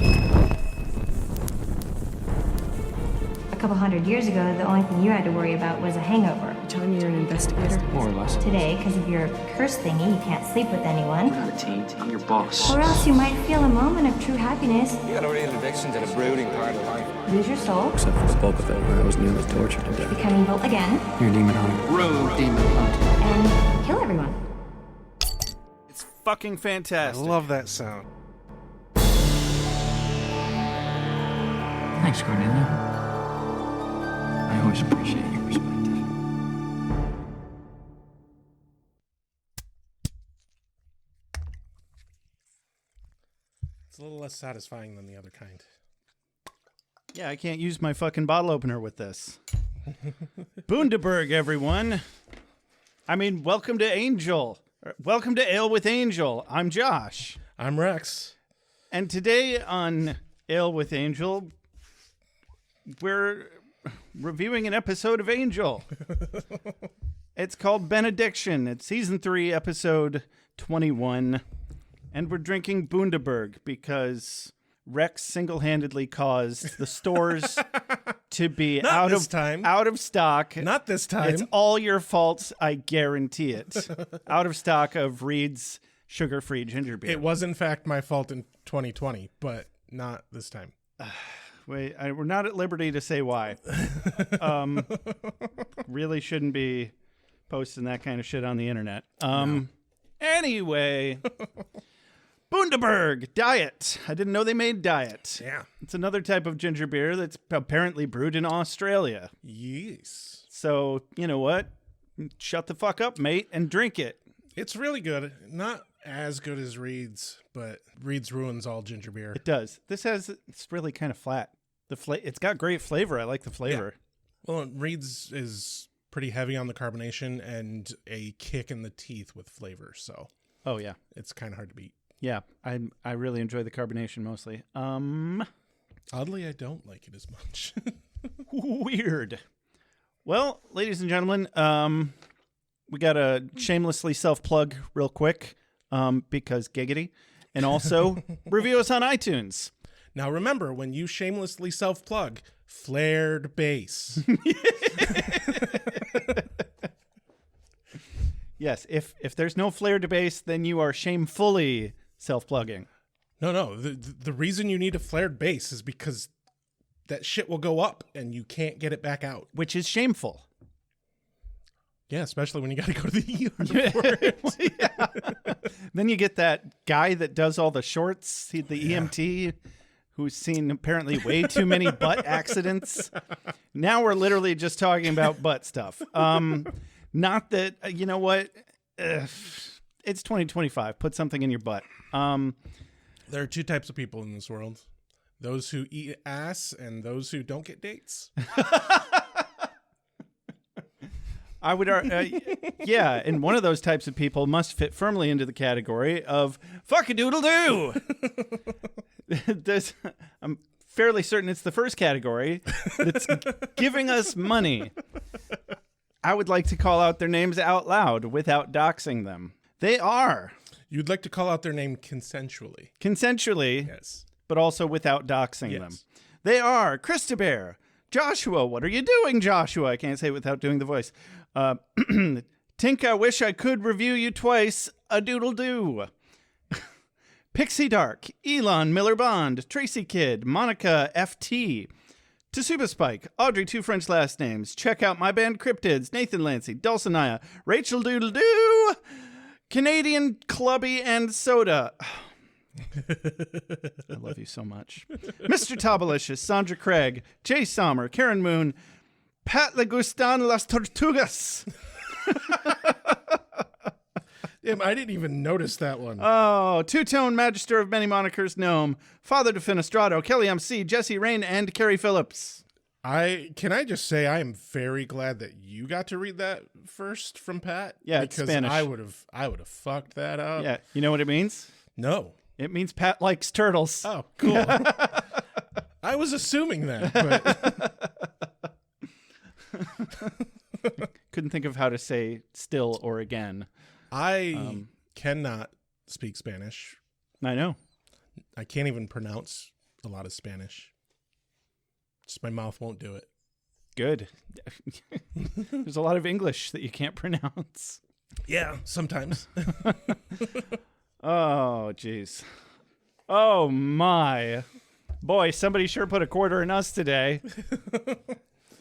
A couple hundred years ago, the only thing you had to worry about was a hangover. You're telling me you're an investigator? More or less. Today, because of your curse thingy, you can't sleep with anyone. We're not a team. I'm your boss. Or else you might feel a moment of true happiness, You got a real addiction to the brooding part of life. lose your soul, Except for the bulk of it, where I was nearly tortured to death. become evil again, You're a demon hunter. Road demon hunt. and kill everyone. It's fucking I fantastic. love that sound. Thanks, Cornelia. I always appreciate your perspective. It's a little less satisfying than the other kind. Yeah, I can't use my fucking bottle opener with this. Bundaberg, everyone. I mean, welcome to Angel. Welcome to Ale with Angel. I'm Josh. I'm Rex. And today on Ale with Angel, we're reviewing an episode of Angel. It's called Benediction. It's season 3, episode 21. And we're drinking Bundaberg because Rex single-handedly caused the stores to be out of stock. Not this time. It's all your fault, I guarantee it. Out of stock of Reed's sugar-free ginger beer. It was, in fact, my fault in 2020, but not this time. Wait, we're not at liberty to say why. Really shouldn't be posting that kind of shit on the internet. No. Anyway, Bundaberg Diet. I didn't know they made Diet. Yeah. It's another type of ginger beer that's apparently brewed in Australia. Yes. So, you know what? Shut the fuck up, mate, and drink it. It's really good. Not as good as Reed's, but Reed's ruins all ginger beer. It does. It's really kind of flat. It's got great flavor. I like the flavor. Yeah. Well, Reed's is pretty heavy on the carbonation and a kick in the teeth with flavor, so Oh yeah. it's kind of hard to beat. Yeah, I really enjoy the carbonation mostly. Oddly, I don't like it as much. Weird. Well, ladies and gentlemen, we got to shamelessly self-plug real quick because giggity. And also review us on iTunes. Now, remember, when you shamelessly self-plug, flared bass. Yes, if there's no flair to bass, then you are shamefully self-plugging. No. The reason you need a flared bass is because that shit will go up and you can't get it back out. Which is shameful. Yeah, especially when you got to go to the ER for it. Yeah. Then you get that guy that does all the shorts, the EMT, who's seen apparently way too many butt accidents. Now we're literally just talking about butt stuff. Not that, you know what? It's 2025. Put something in your butt. There are two types of people in this world. Those who eat ass and those who don't get dates. I would, yeah, and one of those types of people must fit firmly into the category of fuck-a-doodle-doo. I'm fairly certain it's the first category that's giving us money. I would like to call out their names out loud without doxing them. They are. You'd like to call out their name consensually. Consensually, Yes. but also without doxing Yes. them. They are Christabel, Joshua. What are you doing, Joshua? I can't say it without doing the voice. Tink, I wish I could review you twice. A doodle doo. Pixie Dark, Elon Miller Bond, Tracy Kidd, Monica FT, Tsuba Spike, Audrey, 2 French last names. Check out my band Cryptids, Nathan Lancy, Dulcinea, Rachel Doodle Doo, Canadian Clubby and Soda. I love you so much. Mr. Tobalicious, Sandra Craig, Jay Sommer, Karen Moon, Pat Legustan Las Tortugas. Damn, I didn't even notice that one. Oh, Two-Tone Magister of Many Monikers Gnome, Father Defenestrado, Kelly MC, Jesse Rain, and Carrie Phillips. Can I just say I am very glad that you got to read that first from Pat? Yeah, it's because Spanish. I would have fucked that up. Yeah, you know what it means? No. It means Pat likes turtles. Oh, cool. I was assuming that, but Couldn't think of how to say still or again. I cannot speak Spanish. I know. I can't even pronounce a lot of Spanish. Just my mouth won't do it. Good. There's a lot of English that you can't pronounce. Yeah, sometimes. Oh, jeez. Oh, my. Boy, somebody sure put a quarter in us today.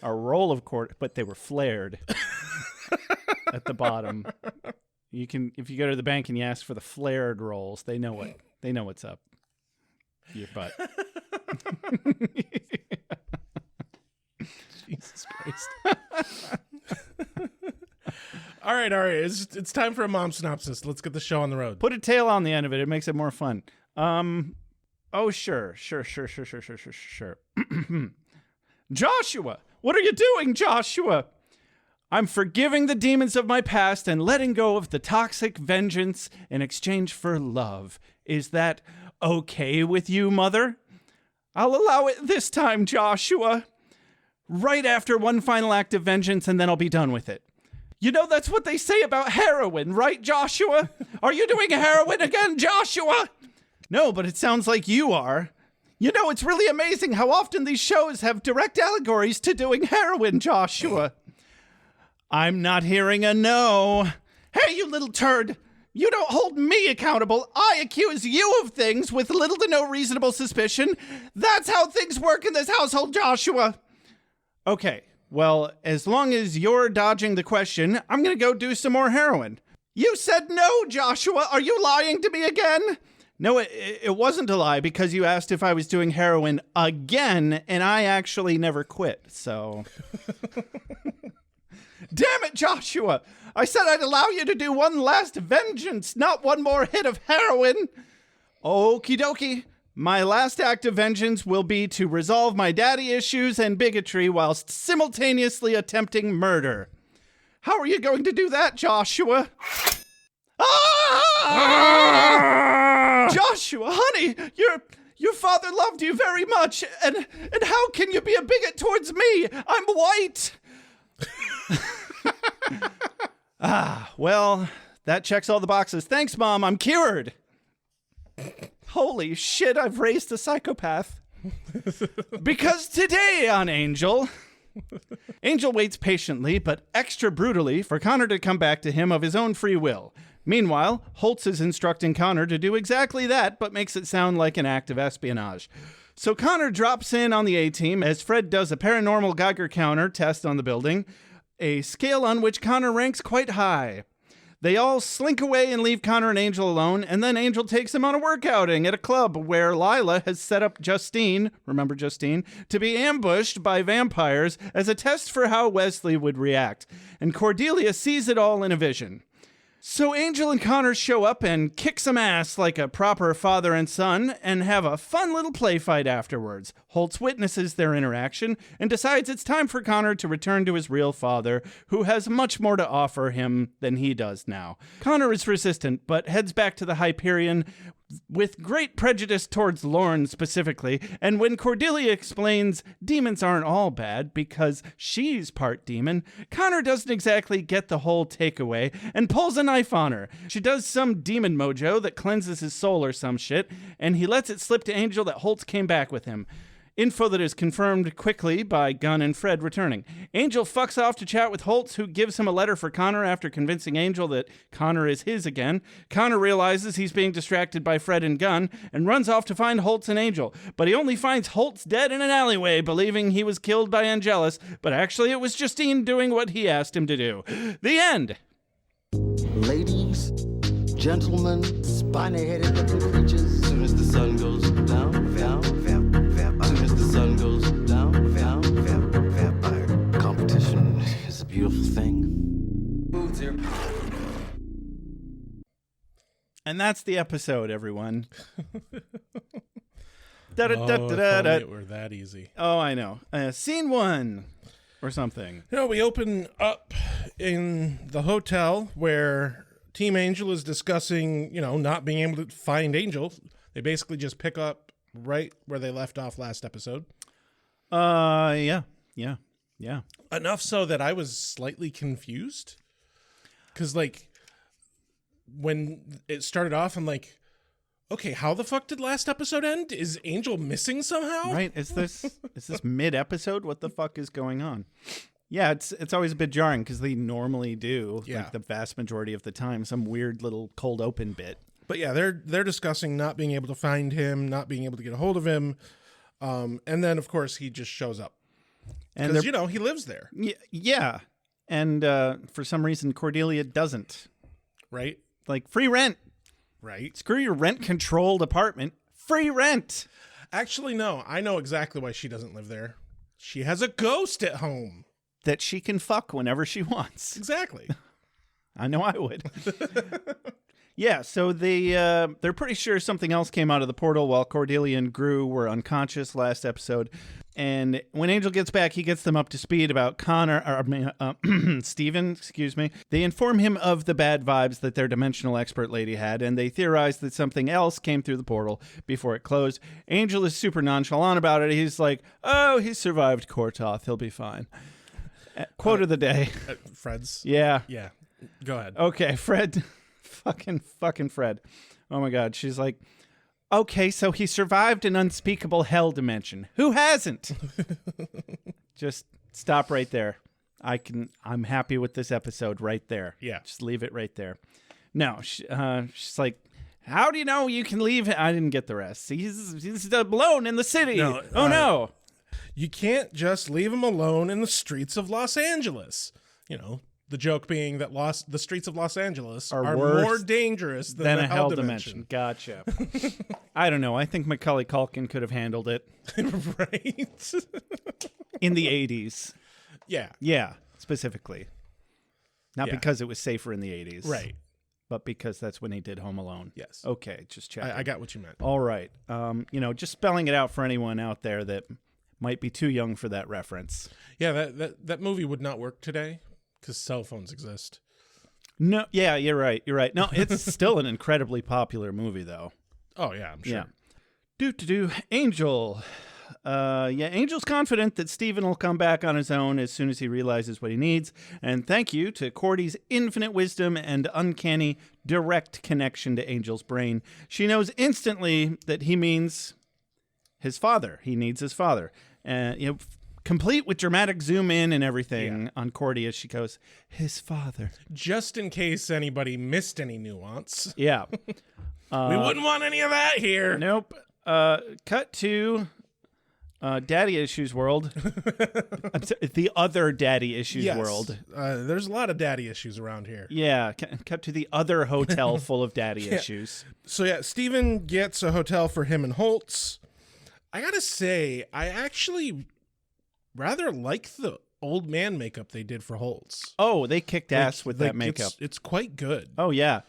A roll of quarter, but they were flared at the bottom. You can, if you go to the bank and you ask for the flared rolls, they know what's up your butt. Jesus Christ. All right. It's time for a mom synopsis. Let's get the show on the road. Put a tail on the end of it. It makes it more fun. Oh, sure. Joshua, what are you doing, Joshua? I'm forgiving the demons of my past and letting go of the toxic vengeance in exchange for love. Is that okay with you, Mother? I'll allow it this time, Joshua. Right after one final act of vengeance, and then I'll be done with it. You know, that's what they say about heroin, right, Joshua? Are you doing heroin again, Joshua? No, but it sounds like you are. You know, it's really amazing how often these shows have direct allegories to doing heroin, Joshua. I'm not hearing a no. Hey, you little turd. You don't hold me accountable. I accuse you of things with little to no reasonable suspicion. That's how things work in this household, Joshua. Okay, well, as long as you're dodging the question, I'm going to go do some more heroin. You said no, Joshua. Are you lying to me again? No, it wasn't a lie because you asked if I was doing heroin again, and I actually never quit, so... Damn it, Joshua! I said I'd allow you to do one last vengeance, not one more hit of heroin! Okie dokie. My last act of vengeance will be to resolve my daddy issues and bigotry whilst simultaneously attempting murder. How are you going to do that, Joshua? Ah! Joshua, honey, your father loved you very much, and how can you be a bigot towards me? I'm white! Well, that checks all the boxes. Thanks, Mom, I'm cured! Holy shit, I've raised a psychopath. Because today on Angel... Angel waits patiently, but extra brutally, for Connor to come back to him of his own free will. Meanwhile, Holtz is instructing Connor to do exactly that, but makes it sound like an act of espionage. So Connor drops in on the A-team as Fred does a paranormal Geiger counter test on the building, a scale on which Connor ranks quite high. They all slink away and leave Connor and Angel alone, and then Angel takes him on a work outing at a club where Lila has set up Justine, remember Justine, to be ambushed by vampires as a test for how Wesley would react. And Cordelia sees it all in a vision. So Angel and Connor show up and kick some ass like a proper father and son and have a fun little play fight afterwards. Holtz witnesses their interaction and decides it's time for Connor to return to his real father, who has much more to offer him than he does now. Connor is resistant, but heads back to the Hyperion with great prejudice towards Lorne specifically, and when Cordelia explains demons aren't all bad because she's part demon, Connor doesn't exactly get the whole takeaway and pulls a knife on her. She does some demon mojo that cleanses his soul or some shit, and he lets it slip to Angel that Holtz came back with him. Info that is confirmed quickly by Gunn and Fred returning. Angel fucks off to chat with Holtz, who gives him a letter for Connor after convincing Angel that Connor is his again. Connor realizes he's being distracted by Fred and Gunn and runs off to find Holtz and Angel. But he only finds Holtz dead in an alleyway, believing he was killed by Angelus, but actually it was Justine doing what he asked him to do. The end. Ladies, gentlemen, spiny-headed looking creatures. As soon as the sun goes down, as soon as the sun goes down, vampire. Competition is a beautiful thing. Foods here. And that's the episode, everyone. If only it were that easy. Oh, I know. Scene 1 or something. You know, we open up in the hotel where Team Angel is discussing, not being able to find Angel. They basically just pick up right where they left off last episode. Yeah. Enough so that I was slightly confused. Because, when it started off, I'm like, okay, how the fuck did last episode end? Is Angel missing somehow? Right? Is this mid-episode? What the fuck is going on? Yeah, it's always a bit jarring because they normally do, like the vast majority of the time, some weird little cold open bit. But yeah, they're discussing not being able to find him, not being able to get a hold of him. And then, of course, he just shows up. Because, he lives there. Yeah. And for some reason, Cordelia doesn't. Right? Like, free rent. Right. Screw your rent-controlled apartment. Free rent. Actually, no. I know exactly why she doesn't live there. She has a ghost at home. That she can fuck whenever she wants. Exactly. I know I would. Yeah, so they're pretty sure something else came out of the portal while Cordelia and Gru were unconscious last episode. And when Angel gets back, he gets them up to speed about Steven, excuse me. They inform him of the bad vibes that their dimensional expert lady had, and they theorize that something else came through the portal before it closed. Angel is super nonchalant about it. He's like, oh, he survived Kortoth. He'll be fine. Quote of the day. Fred's? Yeah. Yeah. Go ahead. Okay, Fred. Fucking Fred. Oh my God. She's like, okay, so he survived an unspeakable hell dimension. Who hasn't? Just stop right there. I'm happy with this episode right there. Yeah. Just leave it right there. No, she's like, how do you know you can leave? I didn't get the rest. He's alone in the city. No, No. You can't just leave him alone in the streets of Los Angeles. The joke being that the streets of Los Angeles are more dangerous than a hell dimension. Gotcha. I don't know. I think Macaulay Culkin could have handled it. Right? In the 80s. Yeah. Yeah, specifically. Not because it was safer in the 80s. Right. But because that's when he did Home Alone. Yes. Okay, just checking. I got what you meant. All right. Just spelling it out for anyone out there that might be too young for that reference. Yeah, that movie would not work today because cell phones exist. No, yeah, you're right. No, it's still an incredibly popular movie, though. Oh, yeah, I'm sure. Yeah. Angel. Angel's confident that Steven will come back on his own as soon as he realizes what he needs. And thank you to Cordy's infinite wisdom and uncanny direct connection to Angel's brain. She knows instantly that he means his father. He needs his father. Complete with dramatic zoom in and everything on Cordy as she goes, his father. Just in case anybody missed any nuance. Yeah. We wouldn't want any of that here. Nope. Cut to Daddy Issues World. I'm sorry, the other Daddy Issues world. There's a lot of daddy issues around here. Yeah. Cut to the other hotel full of daddy issues. So, Steven gets a hotel for him and Holtz. I gotta say, I actually rather like the old man makeup they did for Holtz. Oh, they kicked ass with that makeup. It's quite good. Oh, yeah.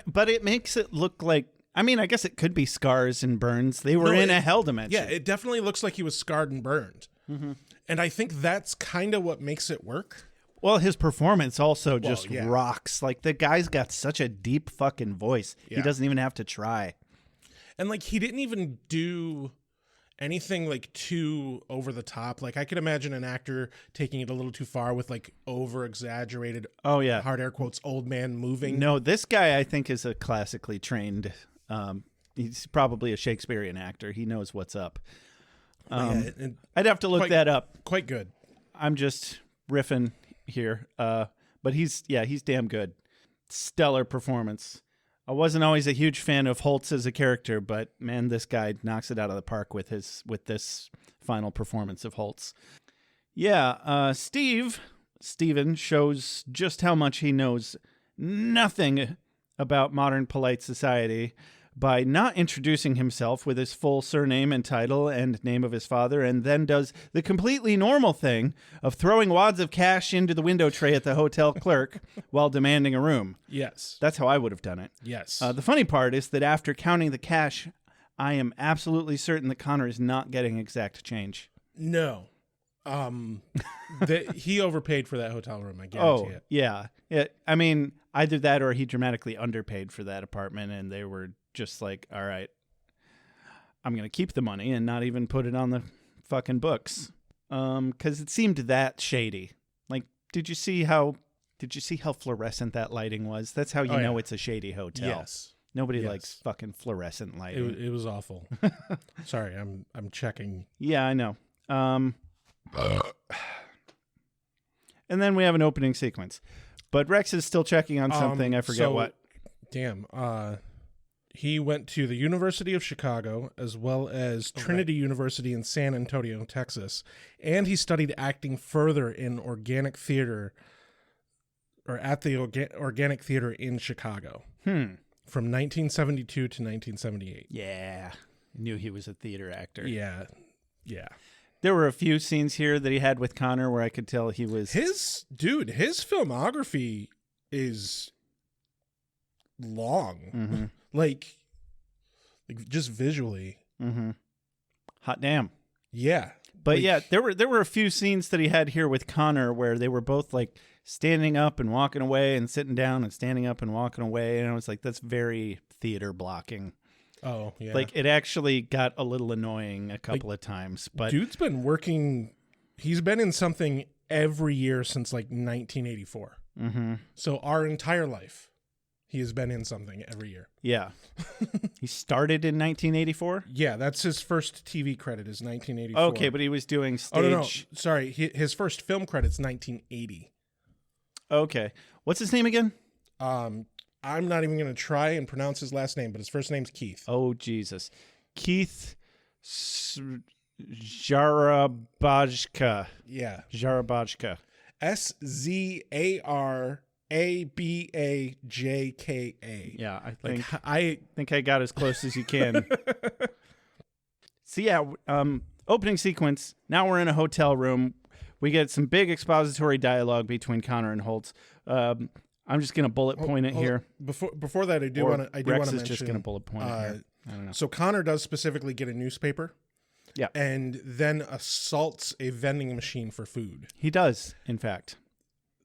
But it makes it look like, I mean, I guess it could be scars and burns. They were in a hell dimension. Yeah, it definitely looks like he was scarred and burned. Mm-hmm. And I think that's kind of what makes it work. Well, his performance also just rocks. Like, the guy's got such a deep fucking voice. Yeah. He doesn't even have to try. And, he didn't even do anything too over the top. I could imagine an actor taking it a little too far with over exaggerated hard air quotes old man moving. No, this guy I think is a classically trained he's probably a Shakespearean actor. He knows what's up. I'd have to look that up. Quite good. I'm just riffing here. But he's damn good. Stellar performance. I wasn't always a huge fan of Holtz as a character, but man, this guy knocks it out of the park with this final performance of Holtz. Yeah, Steven shows just how much he knows nothing about modern polite society by not introducing himself with his full surname and title and name of his father, and then does the completely normal thing of throwing wads of cash into the window tray at the hotel clerk while demanding a room. Yes. That's how I would have done it. Yes. The funny part is that after counting the cash, I am absolutely certain that Connor is not getting exact change. No. He overpaid for that hotel room, I guarantee it. Yeah. I mean, either that or he dramatically underpaid for that apartment, and they were just like, all right, I'm going to keep the money and not even put it on the fucking books. Because it seemed that shady. Did you see how fluorescent that lighting was? That's how you know it's a shady hotel. Yes. Nobody Yes. likes fucking fluorescent lighting. It was awful. Sorry, I'm checking. Yeah, I know. And then we have an opening sequence. But Rex is still checking on something. I forget what. Damn. He went to the University of Chicago as well as Trinity University in San Antonio, Texas. And he studied acting further in organic theater, or at the Organic Theater in Chicago. From 1972 to 1978. Yeah. I knew he was a theater actor. Yeah. There were a few scenes here that he had with Connor where I could tell he was... His filmography is long. Like just visually. Hot damn. Yeah. But yeah, there were a few scenes that he had here with Connor where they were both like standing up and walking away and sitting down and standing up and walking away. And I was like, that's very theater blocking. Oh, yeah. Like it actually got a little annoying a couple of times. But dude's been working. He's been in something every year since like 1984. So our entire life, he has been in something every year. Yeah. He started in 1984? Yeah, that's his first TV credit is 1984. Okay, but he was doing stage... Oh, no. Sorry, his first film credit's 1980. Okay. What's his name again? I'm not even going to try and pronounce his last name, but his first name's Keith. Oh, Jesus. Keith Jarabajka. Yeah. Jarabajka. SZARABAJKA. Yeah, I think I got as close as you can. So yeah, opening sequence. Now we're in a hotel room. We get some big expository dialogue between Connor and Holtz. I'm just gonna bullet point it here. Before that, I do want to Rex is mention. just gonna bullet point it here. I don't know. So Connor does specifically get a newspaper. Yeah, and then assaults a vending machine for food. He does, in fact.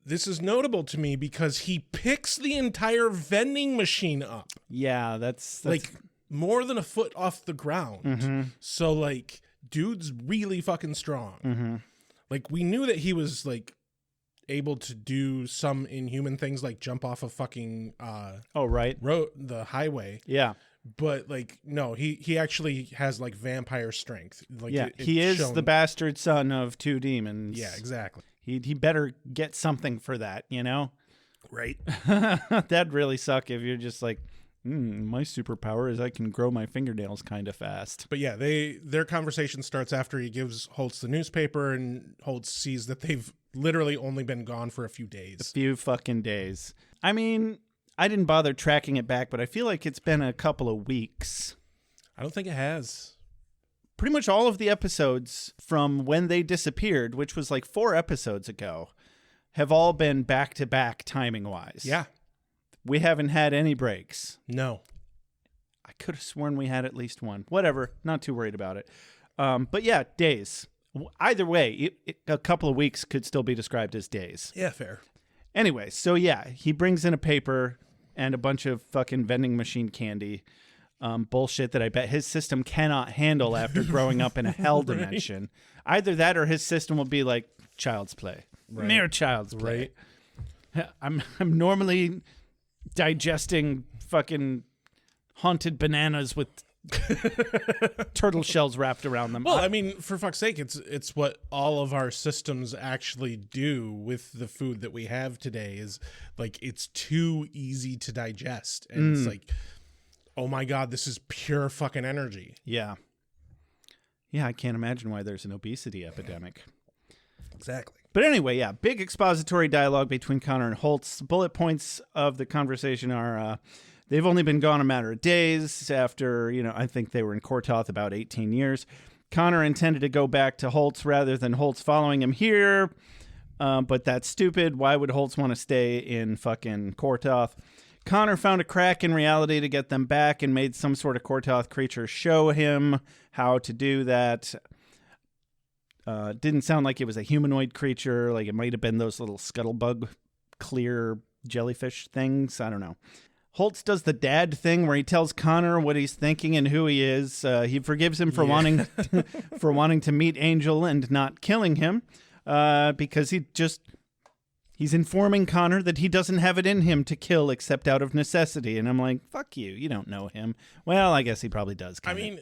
This is notable to me because he picks the entire vending machine up. Yeah, that's like more than a foot off the ground. So like, dude's really fucking strong. Like we knew that he was like able to do some inhuman things, like jump off a fucking the highway. Yeah. But like, no, he actually has like vampire strength. Like, yeah, he is the bastard son of two demons. Yeah, exactly. He better get something for that, you know? Right. That'd really suck if you're just like, my superpower is I can grow my fingernails kind of fast. But yeah, their conversation starts after he gives Holtz the newspaper, and Holtz sees that they've literally only been gone for a few days. A few fucking days. I mean, I didn't bother tracking it back, but I feel like it's been a couple of weeks. I don't think it has. Pretty much all of the episodes from when they disappeared, which was like 4 episodes ago, have all been back-to-back timing-wise. Yeah. We haven't had any breaks. No. I could have sworn we had at least one. Whatever. Not too worried about it. But yeah, days. Either way, a couple of weeks could still be described as days. Yeah, fair. Anyway, so yeah, he brings in a paper and a bunch of fucking vending machine candy. Bullshit that I bet his system cannot handle after growing up in a hell dimension. Either that or his system will be like child's play. Right. Mere child's play. Right. I'm normally digesting fucking haunted bananas with turtle shells wrapped around them. Well, I mean, for fuck's sake, it's what all of our systems actually do with the food that we have today is like it's too easy to digest. And it's like, oh my God, this is pure fucking energy. Yeah. Yeah, I can't imagine why there's an obesity epidemic. Exactly. But anyway, yeah, big expository dialogue between Connor and Holtz. Bullet points of the conversation are they've only been gone a matter of days after, I think they were in Kortoth about 18 years. Connor intended to go back to Holtz rather than Holtz following him here, but that's stupid. Why would Holtz want to stay in fucking Kortoth? Connor found a crack in reality to get them back and made some sort of Kortoth creature show him how to do that. Didn't sound like it was a humanoid creature. Like it might have been those little scuttlebug clear jellyfish things. I don't know. Holtz does the dad thing where he tells Connor what he's thinking and who he is. He forgives him for wanting for wanting to meet Angel and not killing him because he He's informing Connor that he doesn't have it in him to kill except out of necessity. And I'm like, fuck you. You don't know him. Well, I guess he probably does. I mean,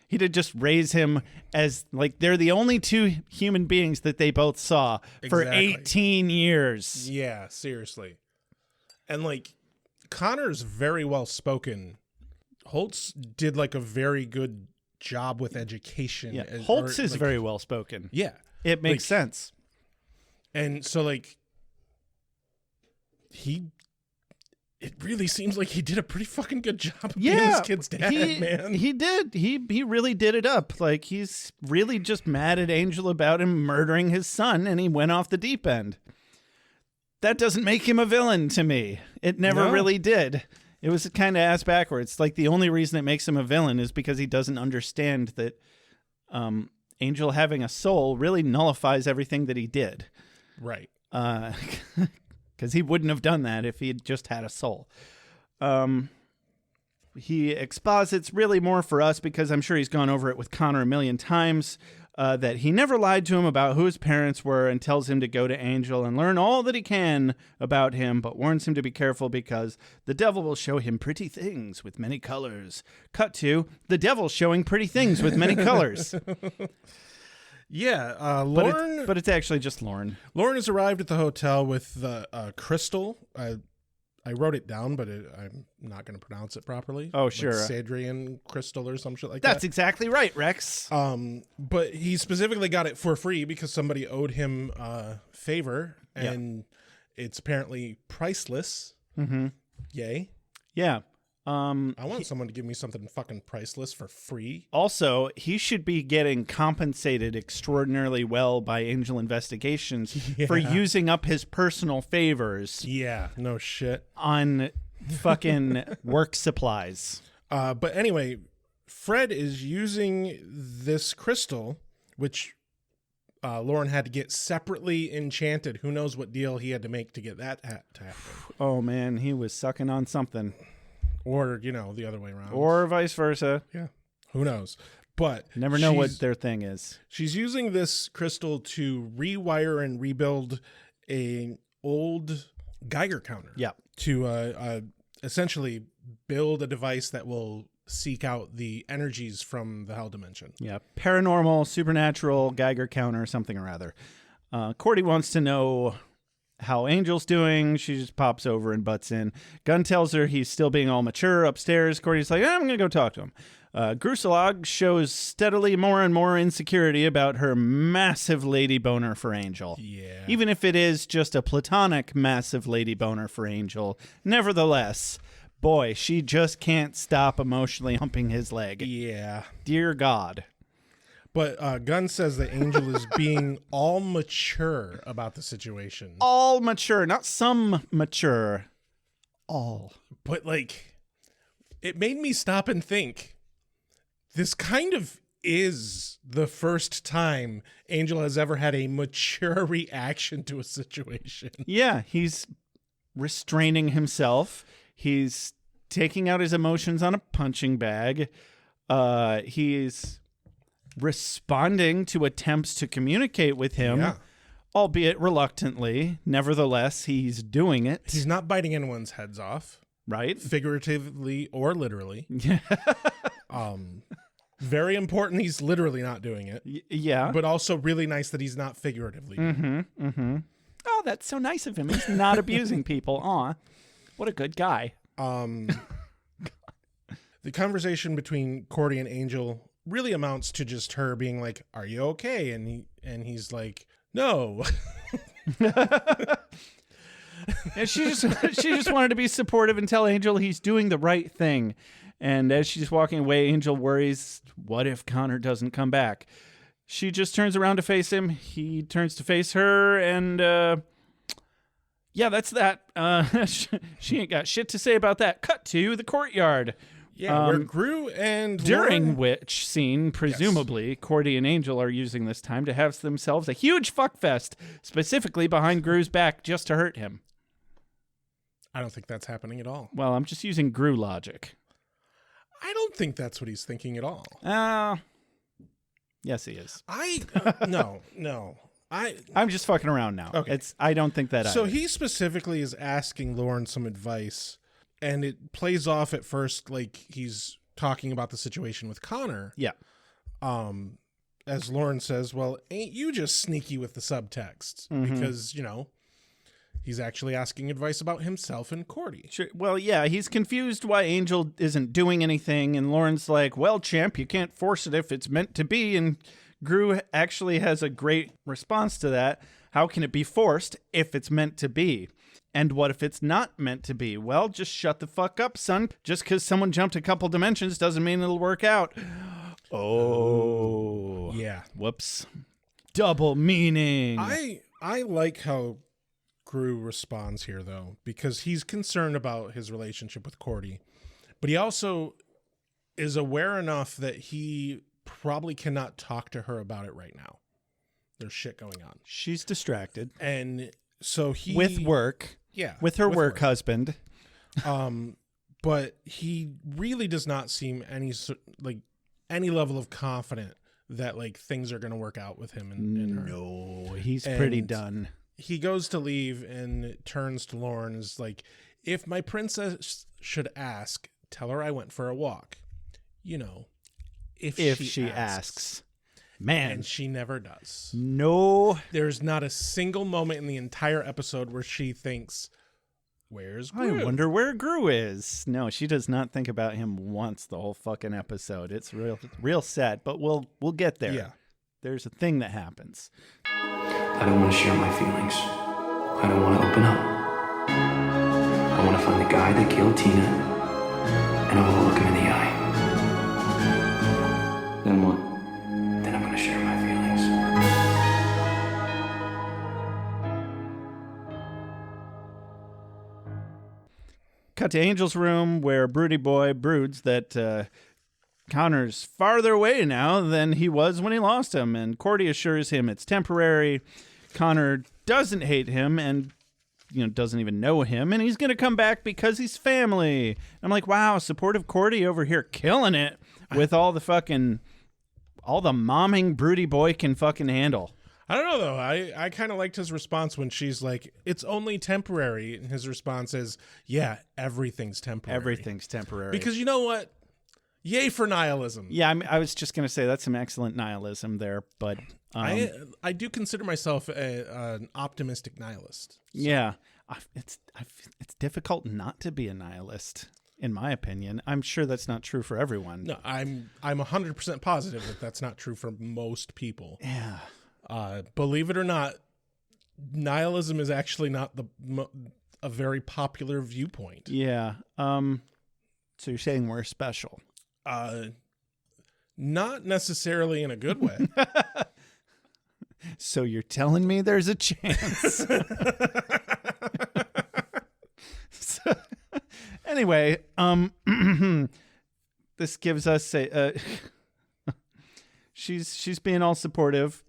he did just raise him as like they're the only two human beings that they both saw for Exactly. 18 years. yeah, seriously. And like Connor's very well spoken. Holtz did like a very good job with education. Yeah. Holtz is like, very well spoken. Yeah. It makes sense. And so like it really seems like he did a pretty fucking good job of being this kid's dad, man. He did. He really did it up. Like, he's really just mad at Angel about him murdering his son, and he went off the deep end. That doesn't make him a villain to me. It never really did. It was kind of ass backwards. Like, the only reason it makes him a villain is because he doesn't understand that Angel having a soul really nullifies everything that he did. Right. Because he wouldn't have done that if he had just had a soul. He exposits really more for us because I'm sure he's gone over it with Connor a million times, that he never lied to him about who his parents were and tells him to go to Angel and learn all that he can about him, but warns him to be careful because the devil will show him pretty things with many colors. Cut to the devil showing pretty things with many colors. Yeah, Lauren. But it's actually just Lauren. Lauren has arrived at the hotel with the crystal. I wrote it down, but I'm not going to pronounce it properly. Oh, like sure. Sadrian crystal or some shit like that. That's exactly right, Rex. But he specifically got it for free because somebody owed him a favor, and it's apparently priceless. Mm-hmm. Yay. Yeah. I want someone to give me something fucking priceless for free. Also, he should be getting compensated extraordinarily well by Angel Investigations for using up his personal favors Yeah, no shit. on fucking work supplies. But anyway, Fred is using this crystal, which Lauren had to get separately enchanted. Who knows what deal he had to make to get that to happen. Oh, man, he was sucking on something. Or, the other way around. Or vice versa. yeah, who knows? But Never know what their thing is. she's using this crystal to rewire and rebuild an old Geiger counter. Yeah. To essentially build a device that will seek out the energies from the hell dimension. Yeah. Paranormal, supernatural, Geiger counter, something or other. Cordy wants to know how Angel's doing. She just pops over and butts in. Gunn tells her he's still being all mature upstairs. Cordy's like, I'm going to go talk to him. Gruselog shows steadily more and more insecurity about her massive lady boner for Angel. Yeah. Even if it is just a platonic massive lady boner for Angel, nevertheless, boy, she just can't stop emotionally humping his leg. Yeah. Dear God. But Gunn says that Angel is being all mature about the situation. All mature, not some mature. All. But, it made me stop and think. This kind of is the first time Angel has ever had a mature reaction to a situation. Yeah, he's restraining himself. He's taking out his emotions on a punching bag. He's responding to attempts to communicate with him, Yeah. albeit reluctantly. Nevertheless, he's doing it. He's not biting anyone's heads off, right? figuratively or literally. Yeah. Very important he's literally not doing it. Yeah. But also really nice that he's not figuratively doing it. Oh, that's so nice of him. He's not abusing people. Aw, what a good guy. The conversation between Cordy and Angel really amounts to just her being like, "Are you okay?" And he's like, "No." And she just wanted to be supportive and tell Angel he's doing the right thing. And as she's walking away, Angel worries, what if Connor doesn't come back? She just turns around to face him. He turns to face her, and yeah, that's that. She ain't got shit to say about that. Cut to the courtyard. Yeah, where Gru and During Lauren... which scene, presumably, Cordy and Angel are using this time to have themselves a huge fuckfest, specifically behind Gru's back just to hurt him. I don't think that's happening at all. Well, I'm just using Gru logic. I don't think that's what he's thinking at all. Yes, he is. No. I'm just fucking around now. Okay. I don't think that. So either. he specifically is asking Lauren some advice, and it plays off at first like he's talking about the situation with Connor. Yeah. As Lauren says, well, ain't you just sneaky with the subtext? Because, he's actually asking advice about himself and Cordy. Sure. Well, yeah, he's confused why Angel isn't doing anything, and Lauren's like, well, champ, you can't force it if it's meant to be, and Gru actually has a great response to that. How can it be forced if it's meant to be? And what if it's not meant to be? Well, just shut the fuck up, son. Just because someone jumped a couple dimensions doesn't mean it'll work out. Oh. Yeah. Whoops. Double meaning. I like how Gru responds here, though, because he's concerned about his relationship with Cordy, but he also is aware enough that he probably cannot talk to her about it right now. There's shit going on. She's distracted. And so he... With work. Yeah. With her work husband. But he really does not seem any level of confident that things are going to work out with him and her. No, he's pretty done. He goes to leave and turns to Lauren and is like, if my princess should ask, tell her I went for a walk. If she asks. Man. And she never does. No. There's not a single moment in the entire episode where she thinks, where's Gru? I wonder where Gru is. No, she does not think about him once the whole fucking episode. It's real sad, but we'll get there. Yeah. There's a thing that happens. I don't want to share my feelings. I don't want to open up. I want to find the guy that killed Tina, and I want to look him in the eye. Then what? Then I'm going to share my feelings. Cut to Angel's room where Broody Boy broods that Connor's farther away now than he was when he lost him, and Cordy assures him it's temporary. Connor doesn't hate him and doesn't even know him, and he's going to come back because he's family. I'm like, wow, supportive Cordy over here killing it with all the momming Broody Boy can fucking handle. I don't know, though. I kind of liked his response when she's like, it's only temporary. And his response is, yeah, everything's temporary. Everything's temporary. Because you know what? Yay for nihilism. Yeah, I was just going to say that's some excellent nihilism there, but... I do consider myself an optimistic nihilist. So. Yeah. It's difficult not to be a nihilist, in my opinion. I'm sure that's not true for everyone. No, I'm 100% positive that that's not true for most people. Yeah. Believe it or not, nihilism is actually not a very popular viewpoint. Yeah. So you're saying we're special? Not necessarily in a good way. So you're telling me there's a chance? So, anyway, this gives us she's being all supportive.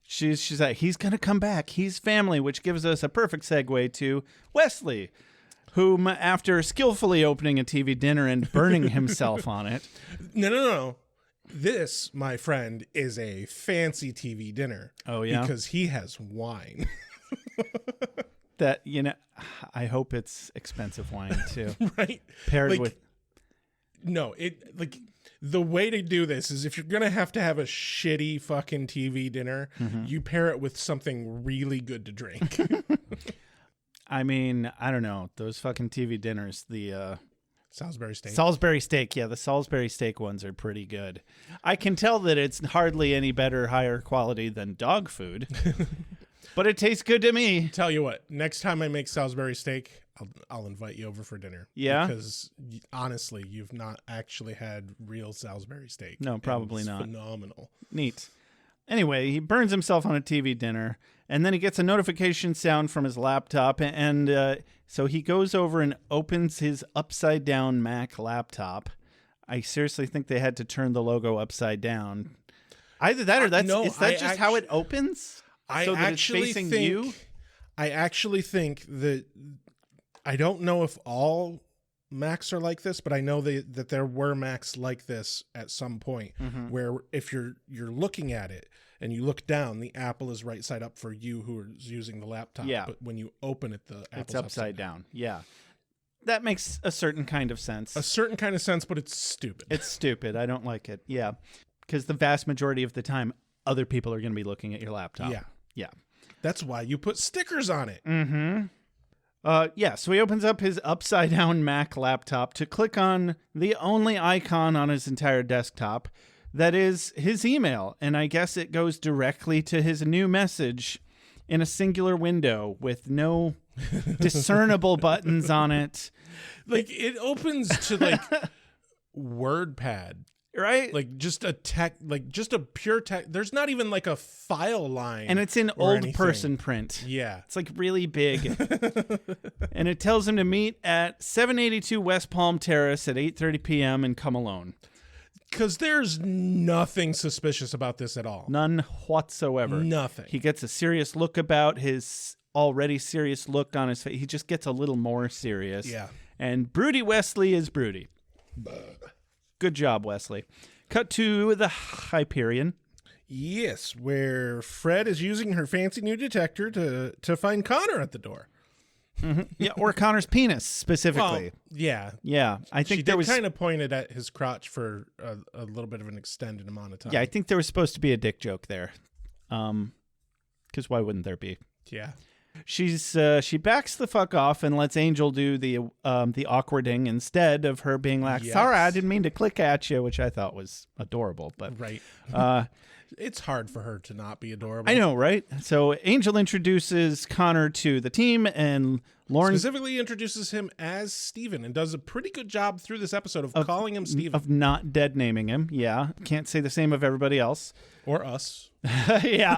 She's like, he's gonna come back. He's family, which gives us a perfect segue to Wesley, whom, after skillfully opening a TV dinner and burning himself on it. No. This, my friend, is a fancy TV dinner. Oh, yeah? Because he has wine. That, I hope it's expensive wine, too. Right? Paired with... No, the way to do this is if you're going to have a shitty fucking TV dinner, you pair it with something really good to drink. I mean, I don't know. Those fucking TV dinners, the... Salisbury steak. Salisbury steak, yeah. The Salisbury steak ones are pretty good. I can tell that it's hardly any better, higher quality than dog food. But it tastes good to me. Tell you what, next time I make Salisbury steak, I'll invite you over for dinner. Yeah? Because honestly, you've not actually had real Salisbury steak. No, probably it's not. Phenomenal. Neat. Anyway, he burns himself on a TV dinner, and then he gets a notification sound from his laptop, and so he goes over and opens his upside-down Mac laptop. I seriously think they had to turn the logo upside down. Either that or is that just how it opens? So that it's facing you? I actually think that I don't know if all Macs are like this, but I know that there were Macs like this at some point, where if you're looking at it and you look down, the Apple is right side up for you who is using the laptop. Yeah. But when you open it, the Apple's It's upside down. Yeah. That makes a certain kind of sense. A certain kind of sense, but it's stupid. It's stupid. I don't like it. Yeah. Because the vast majority of the time, other people are going to be looking at your laptop. Yeah. Yeah. That's why you put stickers on it. Mm-hmm. So he opens up his upside down Mac laptop to click on the only icon on his entire desktop. That is his email. And I guess it goes directly to his new message in a singular window with no discernible buttons on it. Like it opens to like WordPad. Right? Like just a pure text. There's not even like a file line. And it's in or old anything. person print. Yeah. It's like really big. And it tells him to meet at 782 West Palm Terrace at 8:30 p.m. and come alone. Because there's nothing suspicious about this at all. None whatsoever. Nothing. He gets a serious look about his already serious look on his face. He just gets a little more serious. Yeah. And Broody Wesley is Broody. Good job, Wesley. Cut to the Hyperion. Yes, where Fred is using her fancy new detector to find Connor at the door. Mm-hmm. Yeah, or Connor's penis specifically. Well, yeah. Yeah, I think she there did was kind of pointed at his crotch for a little bit of an extended amount of time. Yeah, I think there was supposed to be a dick joke there. Because why wouldn't there be? Yeah. She backs the fuck off and lets Angel do the awkwarding instead of her being like, Yes. "Sorry, I didn't mean to click at you," which I thought was adorable. But Right. It's hard for her to not be adorable. I know, right? So Angel introduces Connor to the team, and Lauren Specifically introduces him as Steven and does a pretty good job through this episode of calling him Steven. of not dead naming him. Yeah, can't say the same of everybody else. Or us. Yeah,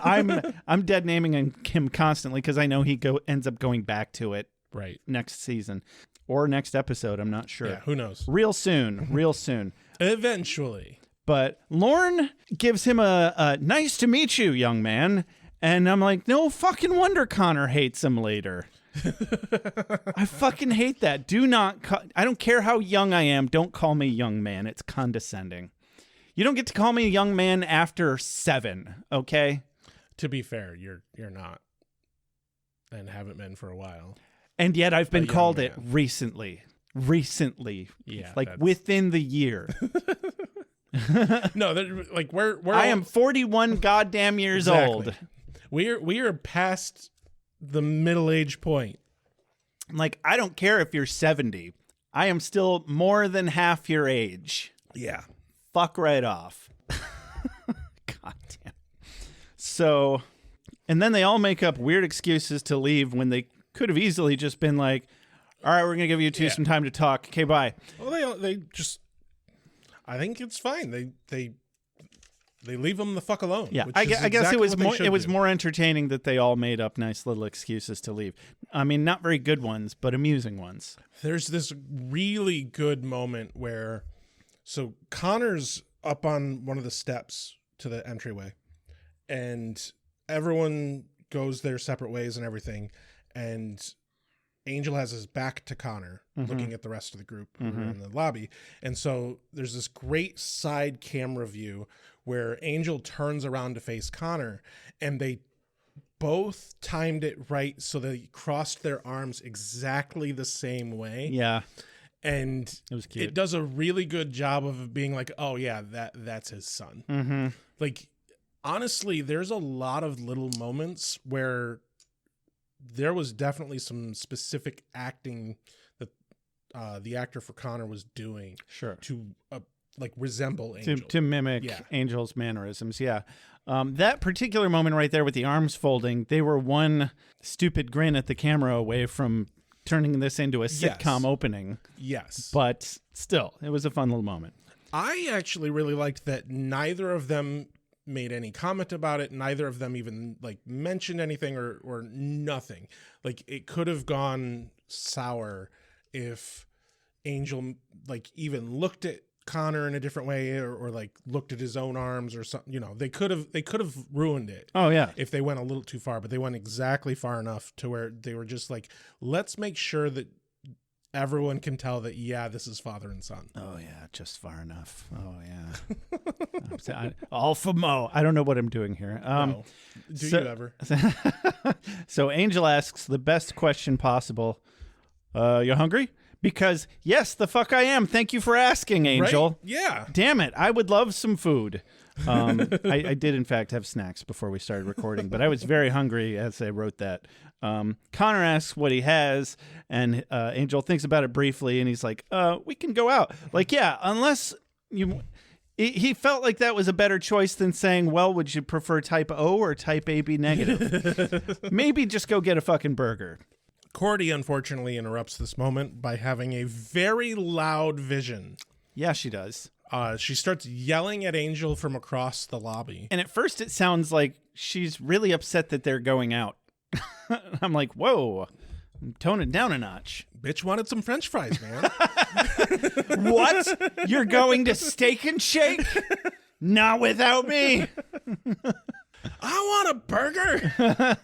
I'm dead naming him constantly because I know he ends up going back to it Right. next season or next episode. I'm not sure. Yeah, who knows? Real soon. Eventually. But Lorne gives him a nice to meet you, young man. And I'm like, no fucking wonder Connor hates him later. I fucking hate that. Do not, I don't care how young I am. Don't call me young man. It's condescending. You don't get to call me a young man after 7, okay? To be fair, you're not. And haven't been for a while. And yet I've been young called man. it recently. Recently. Yeah. Like that's- within the year. No, like we're I am 41 goddamn years Exactly. old. We are past the middle age point. Like, I don't care if you're 70. I am still more than half your age. Yeah. Fuck right off. God damn. So, and then they all make up weird excuses to leave when they could have easily just been like, all right, we're going to give you two some time to talk. Okay, bye. Well, they just. I think it's fine. They leave them the fuck alone. Yeah, which I is guess exactly it was what they more. should It was do. more entertaining that they all made up nice little excuses to leave. I mean, not very good ones, but amusing ones. There's this really good moment where, so Connor's up on one of the steps to the entryway, and everyone goes their separate ways and everything, and Angel has his back to Connor, looking at the rest of the group who are in the lobby. And so there's this great side camera view where Angel turns around to face Connor, and they both timed it right so they crossed their arms exactly the same way. Yeah, And it was cute. it does a really good job of being like, oh yeah, that's his son. Mm-hmm. Like, honestly, there's a lot of little moments where there was definitely some specific acting that the actor for Connor was doing Sure. to like resemble Angel. To mimic Yeah. Angel's mannerisms. Yeah. That particular moment right there with the arms folding, they were one stupid grin at the camera away from turning this into a sitcom Yes. opening. Yes. But still, it was a fun little moment. I actually really liked that neither of them made any comment about it. Neither of them even like mentioned anything or nothing. Like, it could have gone sour if Angel like even looked at Connor in a different way or like looked at his own arms or something. You know, they could have ruined it. Oh, yeah. If they went a little too far, but they went exactly far enough to where they were just like, let's make sure that everyone can tell that, yeah, this is father and son. Oh, yeah, just far enough. Oh, yeah. All for Mo. I don't know what I'm doing here. No. Do you ever? So Angel asks the best question possible. You hungry? Because, yes, the fuck I am. Thank you for asking, Angel. Right? Yeah. Damn it. I would love some food. I did, in fact, have snacks before we started recording, but I was very hungry as I wrote that. Connor asks what he has, and Angel thinks about it briefly, and he's like, we can go out. Like, yeah, unless you... He felt like that was a better choice than saying, well, would you prefer type O or type AB negative? Maybe just go get a fucking burger. Cordy, unfortunately, interrupts this moment by having a very loud vision. Yeah, she does. She starts yelling at Angel from across the lobby. And at first it sounds like she's really upset that they're going out. I'm like, whoa, tone it down a notch. Bitch wanted some French fries, man. What? You're going to Steak and Shake? Not without me. I want a burger.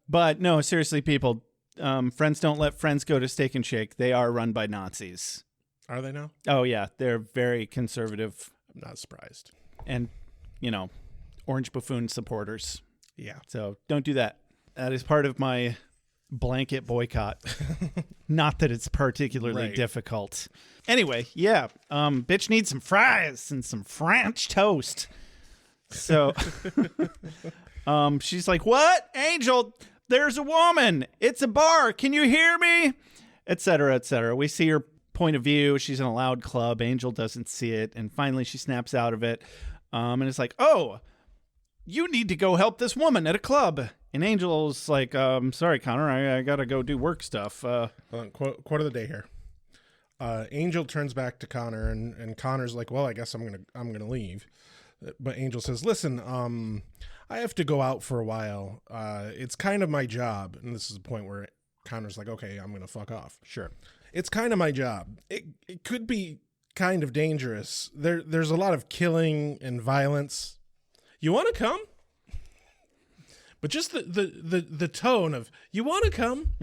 But no, seriously, people, friends don't let friends go to Steak and Shake. They are run by Nazis. Are they now? Oh, yeah. They're very conservative I'm not surprised. and, Orange Buffoon supporters. Yeah. So don't do that. That is part of my blanket boycott. Not that it's particularly Right. difficult. Anyway, yeah. Bitch needs some fries and some French toast. So she's like, what? Angel, there's a woman. It's a bar. Can you hear me? Etc., etc. We see her point of view. She's in a loud club. Angel doesn't see it. And finally she snaps out of it. And it's like, oh, you need to go help this woman at a club. And Angel's like, sorry, Connor, I got to go do work stuff. Quote of the day here. Angel turns back to Connor, and Connor's like, well, I guess I'm gonna leave. But Angel says, listen, I have to go out for a while. It's kind of my job. And this is the point where Connor's like, okay, I'm going to fuck off. Sure. It's kind of my job. It could be kind of dangerous. There's a lot of killing and violence. You want to come? But just the tone of, you want to come?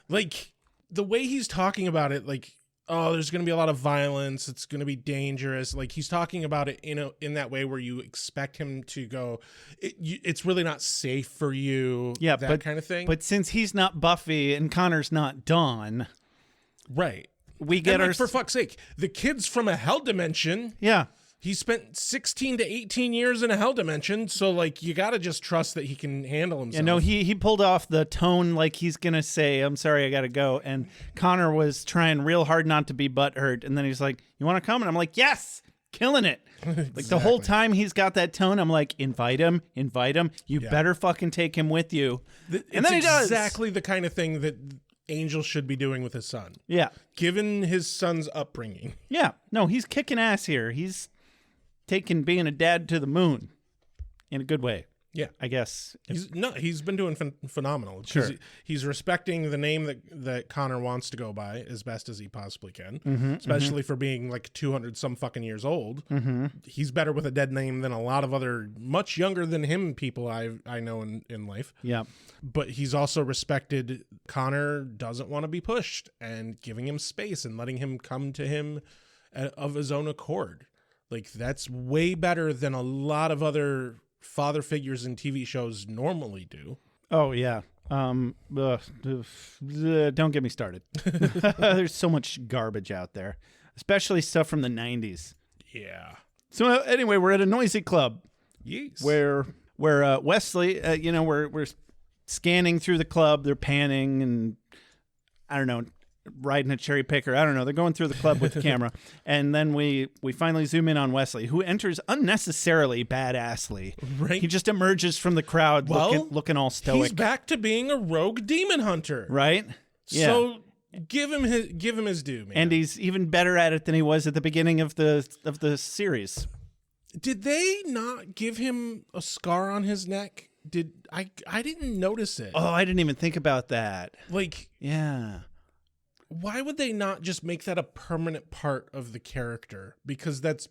Like, the way he's talking about it, like, oh, there's going to be a lot of violence. It's going to be dangerous. Like, he's talking about it in that way where you expect him to go, it's really not safe for you. Yeah, that kind of thing. But since he's not Buffy and Connor's not Dawn, right. We get and, like, for fuck's sake, the kid's from a hell dimension. Yeah. He spent 16 to 18 years in a hell dimension, so, like, you got to just trust that he can handle himself. You know, he pulled off the tone like he's going to say, I'm sorry, I got to go. And Connor was trying real hard not to be butthurt. And then he's like, you want to come? And I'm like, yes, killing it. Exactly. Like, the whole time he's got that tone, I'm like, invite him. You better fucking take him with you. And then he does. Exactly the kind of thing that Angel should be doing with his son. Yeah. Given his son's upbringing. Yeah. No, he's kicking ass here. He's taking being a dad to the moon in a good way. Yeah, I guess. He's been doing phenomenal. Sure. He's respecting the name that Connor wants to go by as best as he possibly can, especially for being like 200 some fucking years old. He's better with a dead name than a lot of other much younger than him people I know in life. Yeah. But he's also respected Connor doesn't want to be pushed and giving him space and letting him come to him of his own accord. Like, that's way better than a lot of other father figures in TV shows normally do. Oh, yeah. Don't get me started. There's so much garbage out there, especially stuff from the 90s. Yeah. So anyway, we're at a noisy club. Yes. Where Wesley, we're scanning through the club. They're panning and, I don't know, riding a cherry picker. I don't know. They're going through the club with the camera. And then we finally zoom in on Wesley, who enters unnecessarily badassly. Right. He just emerges from the crowd looking all stoic. He's back to being a rogue demon hunter. Right? Yeah. So give him his due, man. And he's even better at it than he was at the beginning of the series. Did they not give him a scar on his neck? I didn't notice it. Oh, I didn't even think about that. Like, yeah. Why would they not just make that a permanent part of the character? Because that's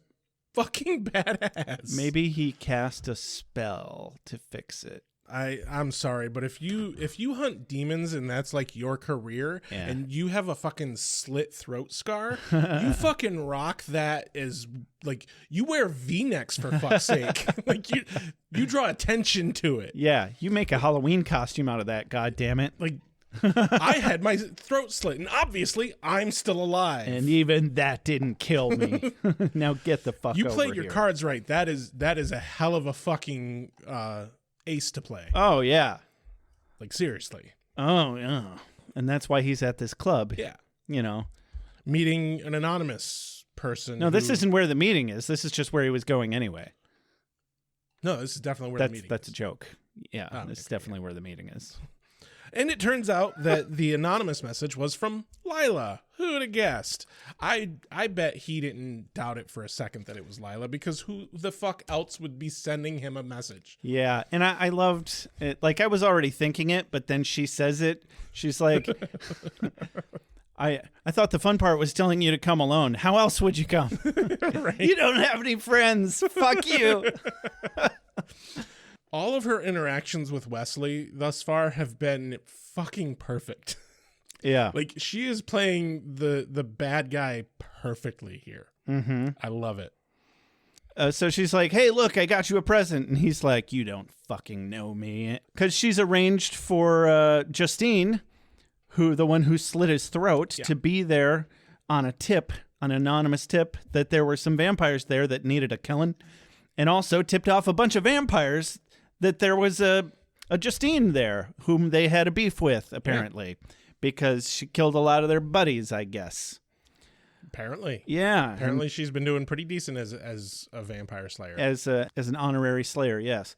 fucking badass. Maybe he cast a spell to fix it. I'm sorry, but if you hunt demons and that's like your career, and you have a fucking slit throat scar, you fucking rock that as like you wear V-necks for fuck's sake. Like you draw attention to it. Yeah, you make a Halloween costume out of that. God damn it! Like I had my throat slit, and obviously I'm still alive. And even that didn't kill me. Now get the fuck. You over played your here. cards right. That is a hell of a fucking ace to play. Oh yeah. Like seriously. Oh yeah. And that's why he's at this club. Yeah. You know, meeting an anonymous person. No, this isn't where the meeting is. This is just where he was going anyway. No, this is definitely where the meeting. That's a joke. Yeah, Oh, this is okay, definitely where the meeting is. And it turns out that the anonymous message was from Lila. Who would have guessed? I bet he didn't doubt it for a second that it was Lila, because who the fuck else would be sending him a message? Yeah, and I loved it. Like, I was already thinking it, but then she says it. She's like, I thought the fun part was telling you to come alone. How else would you come? Right. You don't have any friends. Fuck you. All of her interactions with Wesley thus far have been fucking perfect. Yeah. Like, she is playing the bad guy perfectly here. Mm-hmm. I love it. So she's like, hey, look, I got you a present. And he's like, you don't fucking know me. Because she's arranged for Justine, the one who slit his throat, to be there on a tip, an anonymous tip, that there were some vampires there that needed a killing. And also tipped off a bunch of vampires that there was a Justine there whom they had a beef with, apparently, because she killed a lot of their buddies, I guess. Apparently. Yeah. Apparently she's been doing pretty decent as a vampire slayer. As an honorary slayer, yes.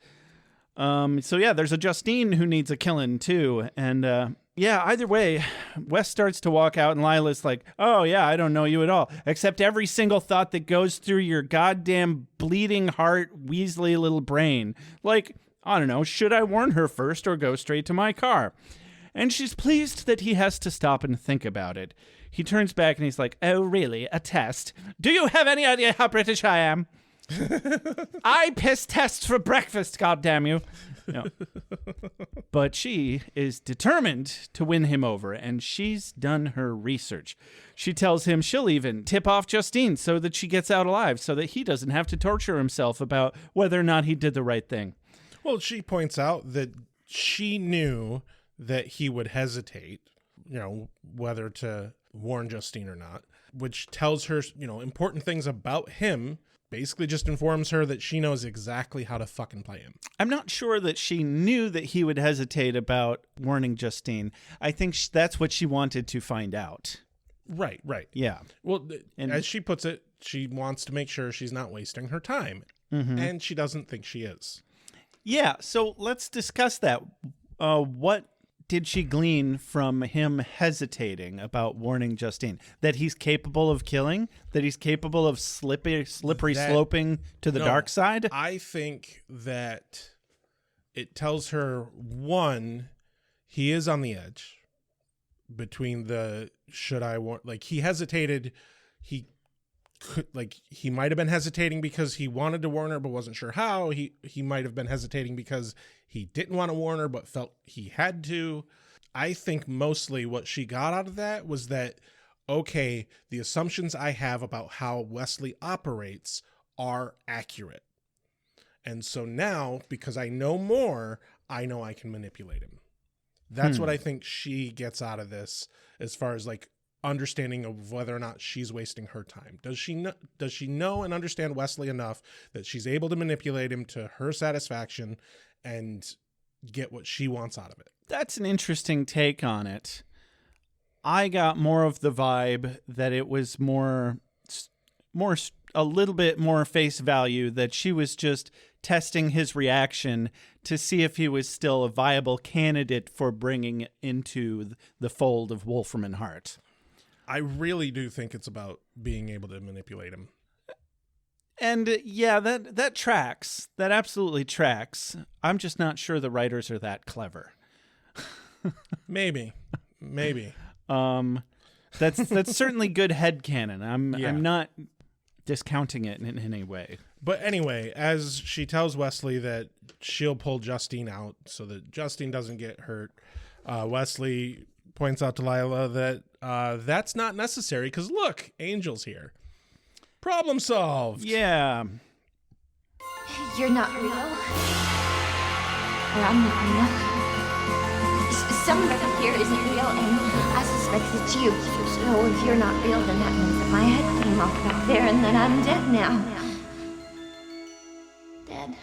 So yeah, there's a Justine who needs a killing too. And yeah, either way, Wes starts to walk out and Lila's like, oh yeah, I don't know you at all. Except every single thought that goes through your goddamn bleeding heart, Weasley little brain. Like, I don't know, should I warn her first or go straight to my car? And she's pleased that he has to stop and think about it. He turns back and he's like, oh, really? A test? Do you have any idea how British I am? I piss tests for breakfast, goddamn you. No. But she is determined to win him over, and she's done her research. She tells him she'll even tip off Justine so that she gets out alive, so that he doesn't have to torture himself about whether or not he did the right thing. Well, she points out that she knew that he would hesitate, whether to warn Justine or not, which tells her, important things about him. Basically just informs her that she knows exactly how to fucking play him. I'm not sure that she knew that he would hesitate about warning Justine. I think that's what she wanted to find out. Right. Yeah. Well, as she puts it, she wants to make sure she's not wasting her time. Mm-hmm. And she doesn't think she is. Yeah, so let's discuss that. What did she glean from him hesitating about warning Justine? That he's capable of killing? That he's capable of slippery sloping to the dark side? I think that it tells her, one, he is on the edge between the should I warn, like he hesitated, he might have been hesitating because he wanted to warn her but wasn't sure how. He might have been hesitating because he didn't want to warn her but felt he had to. I think mostly what she got out of that was that, okay, the assumptions I have about how Wesley operates are accurate. And so now, because I know more, I know I can manipulate him. That's what I think she gets out of this as far as like understanding of whether or not she's wasting her time. Does she know and understand Wesley enough that she's able to manipulate him to her satisfaction and get what she wants out of it? That's an interesting take on it. I got more of the vibe that it was more a little bit more face value, that she was just testing his reaction to see if he was still a viable candidate for bringing into the fold of Wolfram and Hart. I really do think it's about being able to manipulate him. And yeah, that tracks. That absolutely tracks. I'm just not sure the writers are that clever. Maybe. That's certainly good headcanon. I'm not discounting it in any way. But anyway, as she tells Wesley that she'll pull Justine out so that Justine doesn't get hurt, Wesley points out to Lila that that's not necessary because look, Angel's here. Problem solved. Yeah. You're not real. Or I'm not real. Somebody here isn't real, and I suspect it's you. So if you're not real, then that means that my head came off back there and that I'm dead now. Dead.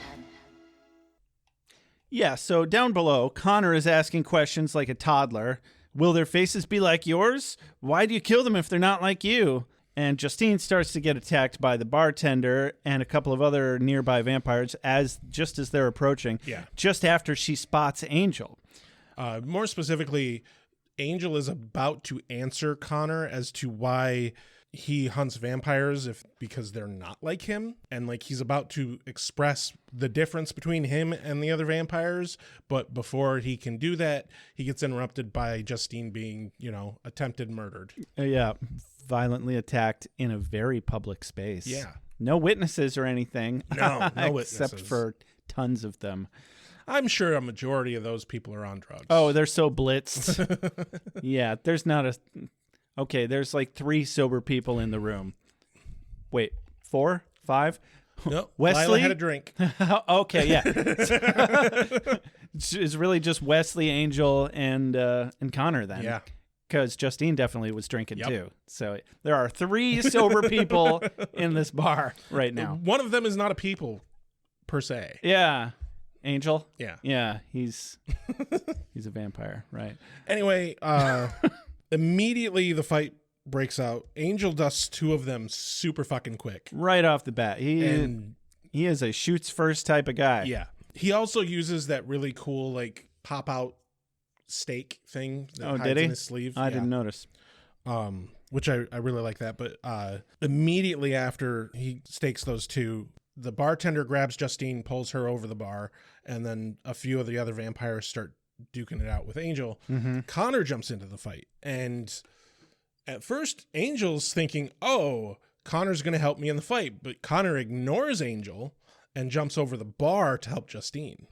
Yeah, so down below, Connor is asking questions like a toddler. Will their faces be like yours? Why do you kill them if they're not like you? And Justine starts to get attacked by the bartender and a couple of other nearby vampires just as they're approaching. Yeah. Just after she spots Angel. More specifically, Angel is about to answer Connor as to why he hunts vampires because they're not like him, and like he's about to express the difference between him and the other vampires, but before he can do that, he gets interrupted by Justine being, attempted murdered. Yeah, violently attacked in a very public space. Yeah. No witnesses or anything. No witnesses. Except for tons of them. I'm sure a majority of those people are on drugs. Oh, they're so blitzed. Yeah, there's not a... Okay, there's like 3 sober people in the room. Wait, 4? 5? No, Wesley Lila had a drink. Okay, yeah. It's really just Wesley, Angel, and Connor then. Yeah. Because Justine definitely was drinking too. So there are 3 sober people in this bar right now. One of them is not a people, per se. Yeah. Angel? Yeah. Yeah, he's a vampire, right? Anyway, immediately the fight breaks out. Angel dusts 2 of them super fucking quick. Right off the bat. He is a shoots first type of guy. Yeah. He also uses that really cool like pop out stake thing that hides did he? in his sleeve. I didn't notice. Which I really like that. But immediately after he stakes those 2, the bartender grabs Justine, pulls her over the bar, and then a few of the other vampires start duking it out with Angel. Mm-hmm. Connor jumps into the fight, and at first Angel's thinking, oh, Connor's going to help me in the fight, but Connor ignores Angel and jumps over the bar to help Justine,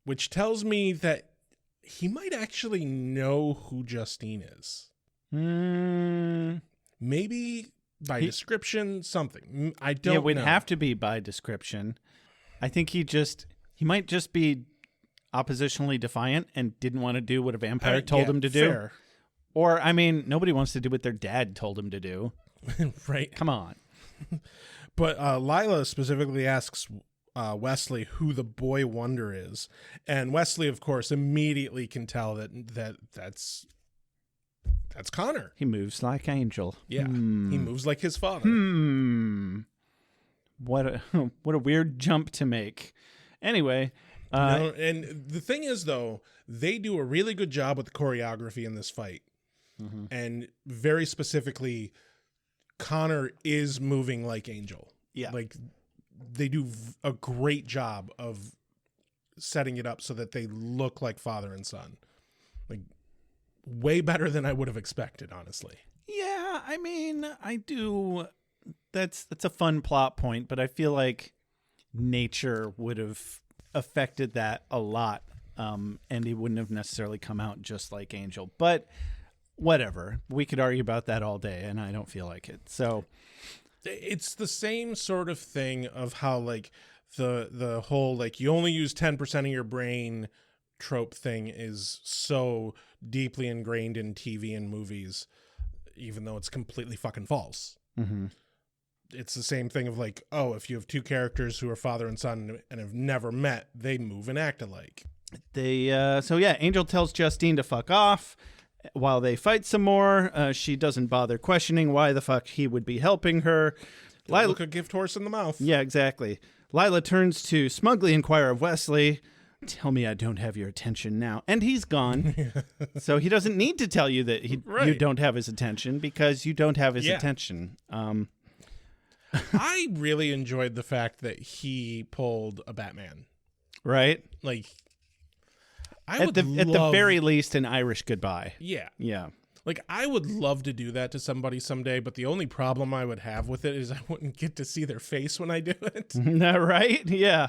which tells me that he might actually know who Justine is. Maybe by description, something. I don't know. It would have to be by description. I think he might just be oppositionally defiant and didn't want to do what a vampire told him to do. Fair. Or, nobody wants to do what their dad told him to do. Right. Come on. But Lila specifically asks Wesley who the boy wonder is. And Wesley, of course, immediately can tell that's Connor. He moves like Angel. Yeah. He moves like his father. What a weird jump to make. Anyway. And the thing is, though, they do a really good job with the choreography in this fight. And very specifically, Connor is moving like Angel. Yeah. Like, they do a great job of setting it up so that they look like father and son. Like, way better than I would have expected, honestly. Yeah, I do. That's a fun plot point, but I feel like nature would have affected that a lot, and he wouldn't have necessarily come out just like Angel. But whatever, we could argue about that all day, and I don't feel like it. So it's the same sort of thing of how like the whole like you only use 10% of your brain trope thing is so deeply ingrained in TV and movies, even though it's completely fucking false. It's the same thing of like, oh, if you have 2 characters who are father and son and have never met, they move and act alike. Angel tells Justine to fuck off while they fight some more. She doesn't bother questioning why the fuck he would be helping her. Look a gift horse in the mouth. Yeah, exactly. Lila turns to smugly inquire of Wesley, tell me I don't have your attention now. And he's gone. So he doesn't need to tell you that you don't have his attention because you don't have his attention. I really enjoyed the fact that he pulled a Batman. Right? Like, at the very least, an Irish goodbye. Yeah. Yeah. Like, I would love to do that to somebody someday, but the only problem I would have with it is I wouldn't get to see their face when I do it. Right? Yeah.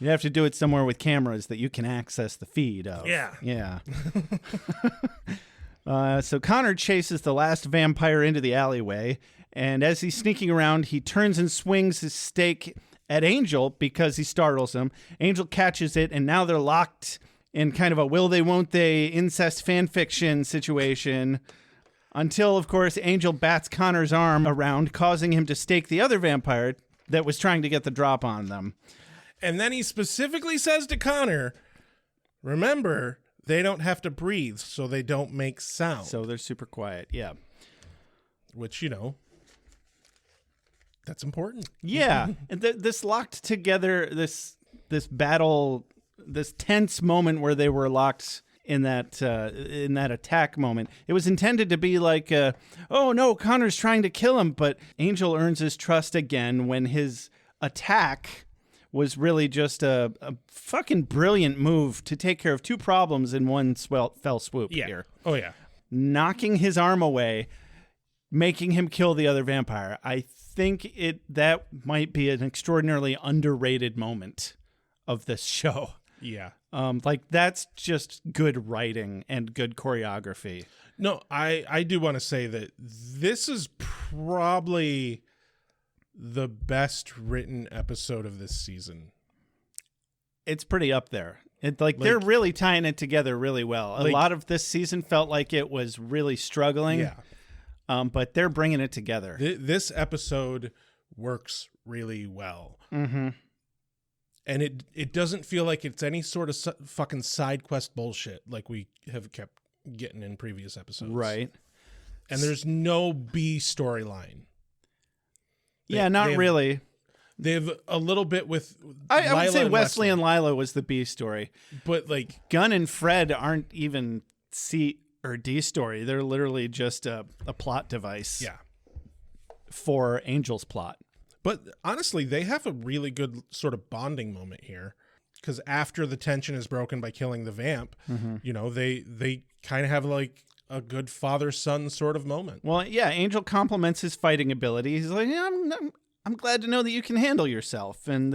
You have to do it somewhere with cameras that you can access the feed of. Yeah. Yeah. So Connor chases the last vampire into the alleyway, and as he's sneaking around, he turns and swings his stake at Angel because he startles him. Angel catches it, and now they're locked in kind of a will they, won't they incest fan fiction situation until, of course, Angel bats Connor's arm around, causing him to stake the other vampire that was trying to get the drop on them. And then he specifically says to Connor, remember, they don't have to breathe, so they don't make sound. So they're super quiet, yeah. Which, you know, that's important. Yeah, and this locked together, this battle, this tense moment where they were locked in that attack moment. It was intended to be like, oh no, Connor's trying to kill him, but Angel earns his trust again when his attack was really just a fucking brilliant move to take care of two problems in one fell swoop here. Oh, yeah. Knocking his arm away, making him kill the other vampire. I think that might be an extraordinarily underrated moment of this show. Yeah. Like, that's just good writing and good choreography. No, I do want to say that this is probably the best written episode of this season. It's pretty up there. They're really tying it together really well. A lot of this season felt like it was really struggling. Yeah. But they're bringing it together. This episode works really well. Mm-hmm. And it doesn't feel like it's any sort of fucking side quest bullshit like we have kept getting in previous episodes. Right. And there's no B storyline. Yeah, not really. They have a little bit with I would say Wesley and Lila was the B story. But like Gunn and Fred aren't even C or D story. They're literally just a plot device. Yeah. For Angel's plot. But honestly, they have a really good sort of bonding moment here. Because after the tension is broken by killing the vamp, you know, they kind of have like a good father-son sort of moment. Well, yeah, Angel compliments his fighting ability. He's like, yeah, I'm glad to know that you can handle yourself, and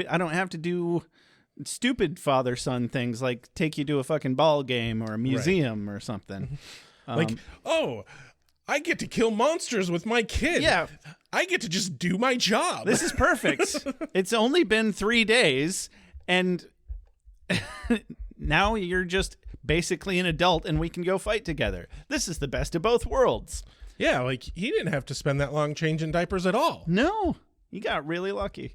I don't have to do stupid father-son things like take you to a fucking ball game or a museum or something. I get to kill monsters with my kid. Yeah. I get to just do my job. This is perfect. It's only been 3 days, and now you're just basically an adult and we can go fight together. This is the best of both worlds. Yeah, like he didn't have to spend that long changing diapers at all. No, he got really lucky.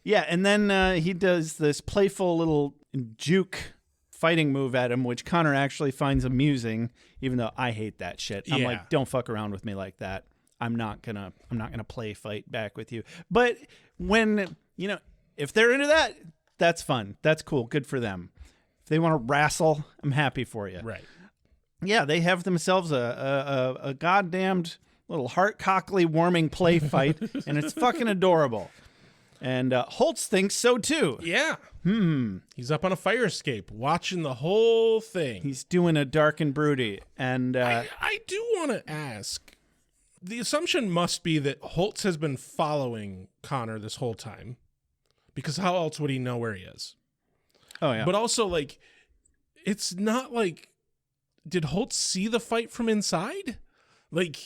Yeah, and then he does this playful little juke fighting move at him, which Connor actually finds amusing, even though I hate that shit. I'm like, don't fuck around with me like that. I'm not gonna play fight back with you. But when, if they're into that, that's fun. That's cool. Good for them. If they want to wrestle, I'm happy for you. Right. Yeah, they have themselves a goddamned little heart-cockly warming play fight, and it's fucking adorable. And Holtz thinks so too. Yeah. He's up on a fire escape, watching the whole thing. He's doing a dark and broody. And I do want to ask, the assumption must be that Holtz has been following Connor this whole time, because how else would he know where he is? Oh, yeah. But also, like, it's not like, did Holtz see the fight from inside? Like,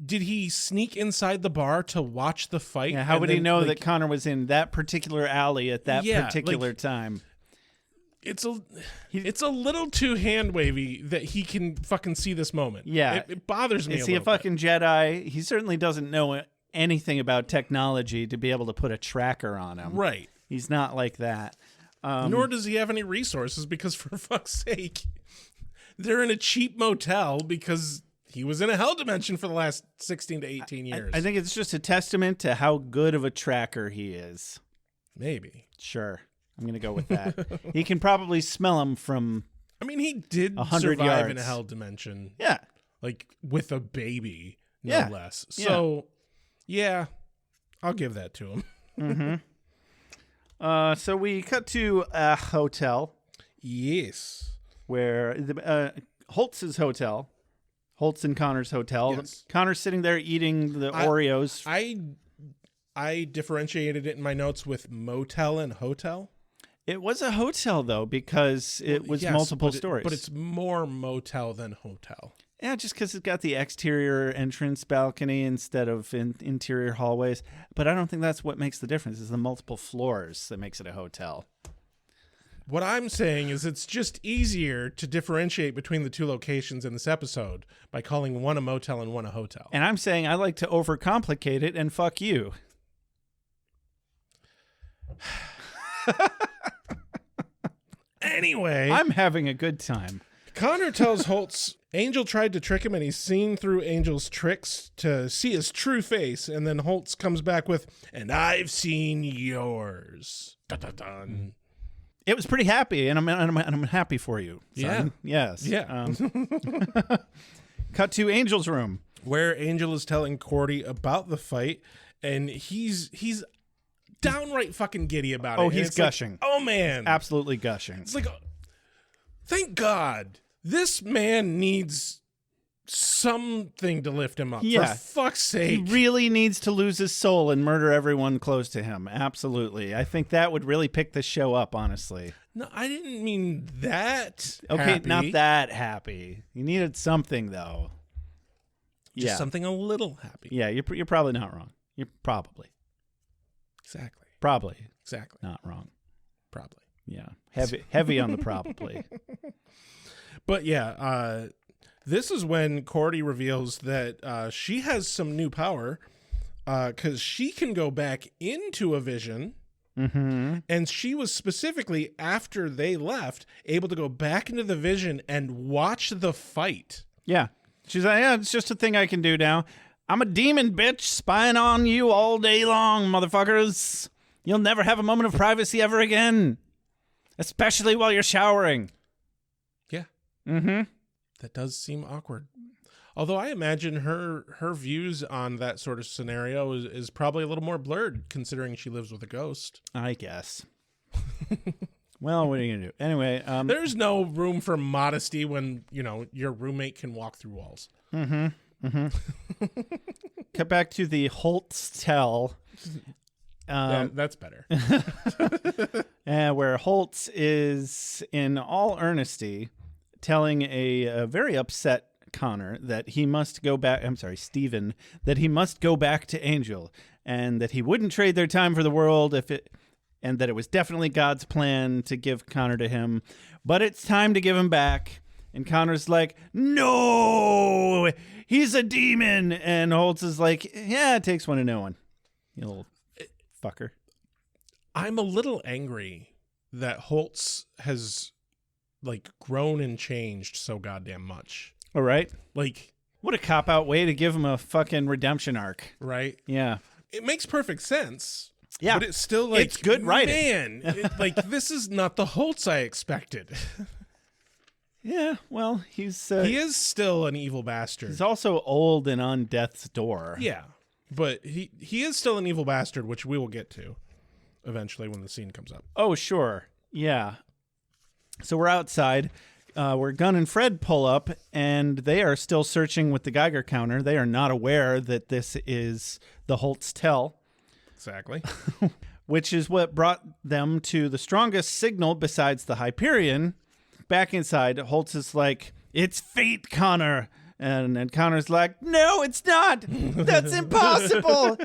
did he sneak inside the bar to watch the fight? Yeah, how would he know that Connor was in that particular alley at that particular time? It's a little too hand wavy that he can fucking see this moment. Yeah. It bothers me. Is he a fucking Jedi? He certainly doesn't know anything about technology to be able to put a tracker on him. Right. He's not like that. Nor does he have any resources because, for fuck's sake, they're in a cheap motel because he was in a hell dimension for the last 16 to 18 years. I think it's just a testament to how good of a tracker he is. Maybe. Sure. I'm going to go with that. He can probably smell him from I mean, he did 100 survive yards. in a hell dimension. Yeah. Like, with a baby, no less. Yeah. So, yeah, I'll give that to him. Mm-hmm. So we cut to a hotel. Yes. where Holtz's hotel, Holtz and Connor's hotel. Yes. Connor's sitting there eating the Oreos. I differentiated it in my notes with motel and hotel. It was a hotel, though, because it was multiple stories. But it's more motel than hotel. Yeah, just because it's got the exterior entrance balcony instead of interior hallways. But I don't think that's what makes the difference. It's the multiple floors that makes it a hotel. What I'm saying is it's just easier to differentiate between the two locations in this episode by calling one a motel and one a hotel. And I'm saying I like to overcomplicate it and fuck you. Anyway, I'm having a good time. Connor tells Holtz Angel tried to trick him and he's seen through Angel's tricks to see his true face. And then Holtz comes back with, and I've seen yours. Dun, dun, dun. It was pretty happy, and I'm happy for you, son. Yeah. Yes. Yeah. Cut to Angel's room. Where Angel is telling Cordy about the fight, and he's downright fucking giddy about it. Oh, And he's it's like, gushing. oh, man. Absolutely gushing. It's like, thank God. This man needs something to lift him up. Yeah. For fuck's sake. He really needs to lose his soul and murder everyone close to him. Absolutely. I think that would really pick the show up, honestly. No, I didn't mean that. Okay, happy. not that happy. You needed something, though. Just something a little happy. Yeah, you're probably not wrong. You're probably Exactly. not wrong. Probably. Yeah, heavy on the probably. But yeah, this is when Cordy reveals that she has some new power because she can go back into a vision. Mm-hmm. And she was specifically, after they left, able to go back into the vision and watch the fight. Yeah. She's like, yeah, it's just a thing I can do now. I'm a demon, bitch, spying on you all day long, motherfuckers. You'll never have a moment of privacy ever again. Especially while you're showering. Yeah. Mm-hmm. That does seem awkward. Although I imagine her views on that sort of scenario is probably a little more blurred, considering she lives with a ghost. I guess. Well, what are you going to do? Anyway. There's no room for modesty when, your roommate can walk through walls. Mm-hmm. Mm-hmm. Cut back to the Holtz-tel. That's better. Where Holtz is, in all earnesty, telling a very upset Connor that he must go back. I'm sorry, Steven, that he must go back to Angel, and that he wouldn't trade their time for the world and that it was definitely God's plan to give Connor to him, but it's time to give him back. And Connor's like, no, he's a demon. And Holtz is like, yeah, it takes one to know one. You little fucker. I'm a little angry that Holtz has grown and changed so goddamn much. All right. Like, what a cop-out way to give him a fucking redemption arc. Right? Yeah. It makes perfect sense. Yeah. But it's still it's good writing. Man, this is not the Holtz I expected. Yeah, well, he is still an evil bastard. He's also old and on death's door. Yeah. But he is still an evil bastard, which we will get to eventually when the scene comes up. Oh, sure. Yeah. So we're outside. Where Gunn and Fred pull up, and they are still searching with the Geiger counter. They are not aware that this is the Holtz-tel. Exactly. Which is what brought them to the strongest signal besides the Hyperion. Back inside, Holtz is like, it's fate, Connor. And Connor's like, no, it's not. That's impossible.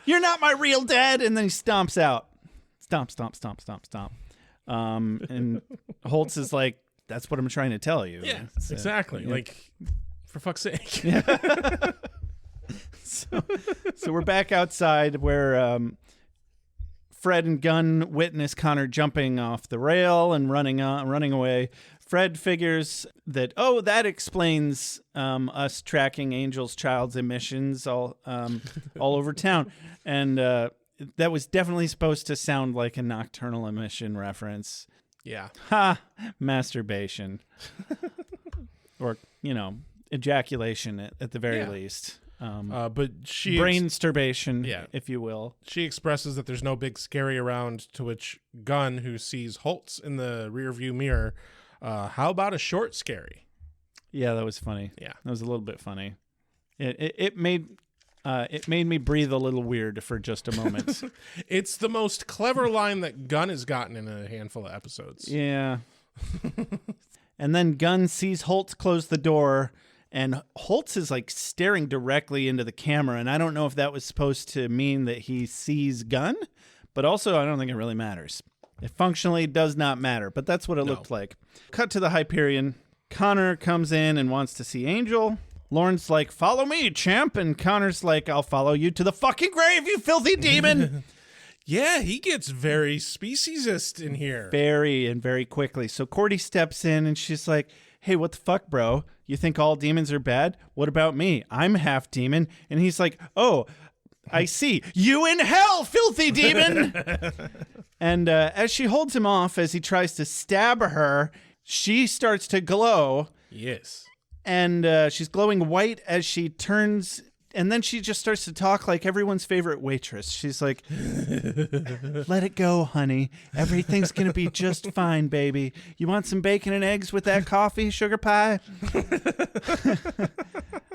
You're not my real dad. And then he stomps out. Stomp, stomp, stomp, stomp, stomp. And Holtz is like, that's what I'm trying to tell you. Yeah, exactly. Yeah. Like, for fuck's sake. Yeah. So we're back outside where Fred and Gunn witness Connor jumping off the rail and running away. Fred figures that, that explains us tracking Angel's child's emissions all over town. And that was definitely supposed to sound like a Nocturnal Emission reference. Yeah. Ha! Masturbation. Or, ejaculation at the very least. But she brainsturmation, if you will. She expresses that there's no big scary around, to which Gunn, who sees Holtz in the rearview mirror, How about a short scary? Yeah, that was funny. Yeah. That was a little bit funny. It made me breathe a little weird for just a moment. It's the most clever line that Gunn has gotten in a handful of episodes. Yeah. And then Gunn sees Holtz close the door, and Holtz is like staring directly into the camera, and I don't know if that was supposed to mean that he sees Gunn, but also I don't think it really matters. It functionally does not matter, but that's what it looked like. Cut to the Hyperion. Connor comes in and wants to see Angel. Lauren's like, follow me, champ. And Connor's like, I'll follow you to the fucking grave, you filthy demon. Yeah, he gets very speciesist in here. Very quickly. So Cordy steps in and she's like, hey, what the fuck, bro? You think all demons are bad? What about me? I'm half demon. And he's like, oh, I see. You in hell, filthy demon. And as she holds him off as he tries to stab her, she starts to glow. Yes. And she's glowing white as she turns, and then she just starts to talk like everyone's favorite waitress. She's like, let it go, honey. Everything's going to be just fine, baby. You want some bacon and eggs with that coffee, sugar pie?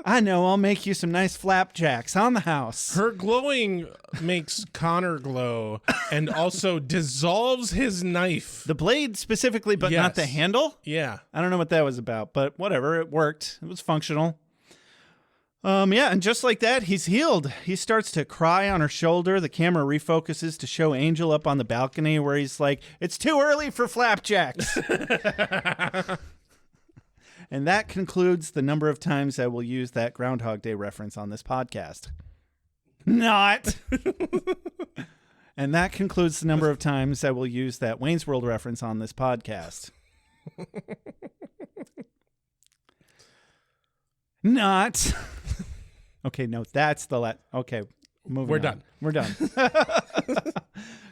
I know, I'll make you some nice flapjacks on the house. Her glowing makes Connor glow and also dissolves his knife. The blade specifically, but not the handle? Yeah. I don't know what that was about, but whatever, it worked. It was functional. Yeah, and just like that, he's healed. He starts to cry on her shoulder. The camera refocuses to show Angel up on the balcony where he's like, it's too early for flapjacks. And that concludes the number of times I will use that Groundhog Day reference on this podcast. Not. And that concludes the number of times I will use that Wayne's World reference on this podcast. Not. Okay, no, that's the okay, moving We're on. done. We're done.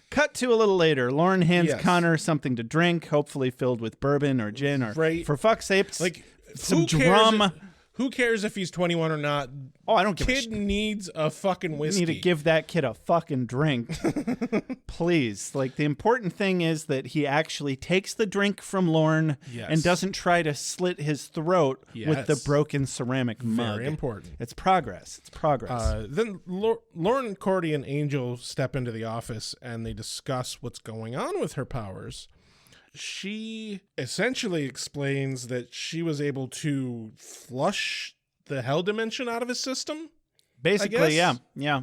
Cut to a little later. Lauren hands Connor something to drink, hopefully filled with bourbon or gin or, for fuck's sake, like some drum. Who cares if he's 21 or not? Oh, I don't give a shit. Kid needs a fucking whiskey. You need to give that kid a fucking drink. Please. Like, the important thing is that he actually takes the drink from Lorne and doesn't try to slit his throat with the broken ceramic mug. Very important. It's progress. It's progress. Then Lauren, Cordy, and Angel step into the office and they discuss what's going on with her powers. She essentially explains that she was able to flush the hell dimension out of his system. Basically, yeah.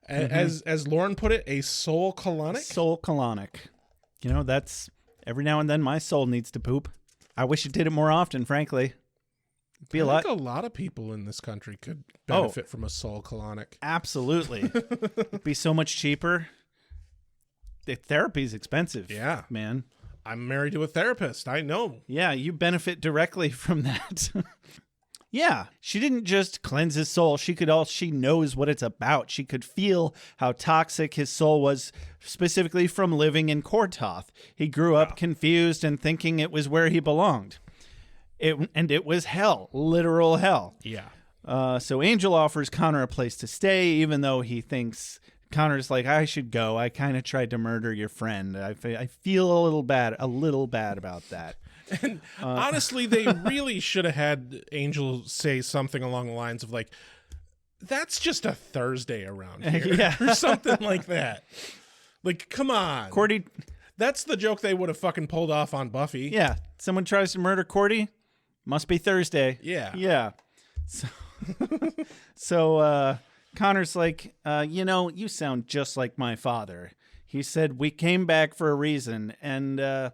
As Lauren put it, a soul colonic. Soul colonic. You know, that's every now and then my soul needs to poop. I wish it did it more often, frankly. Be a lot. I think a lot of people in this country could benefit from a soul colonic. Absolutely. It'd be so much cheaper. Therapy's expensive. Yeah. Man. I'm married to a therapist. I know. Yeah, you benefit directly from that. Yeah, she didn't just cleanse his soul. She knows what it's about. She could feel how toxic his soul was, specifically from living in Kortoth. He grew up confused and thinking it was where he belonged. It was hell, literal hell. Yeah. So Angel offers Connor a place to stay, even though he thinks Connor's like, I should go. I kind of tried to murder your friend. I feel a little bad about that. And honestly, they really should have had Angel say something along the lines of like, that's just a Thursday around here. Or something like that. Like, come on. Cordy. That's the joke they would have fucking pulled off on Buffy. Yeah. Someone tries to murder Cordy. Must be Thursday. Yeah. Yeah. So Connor's like, you sound just like my father. He said, we came back for a reason. And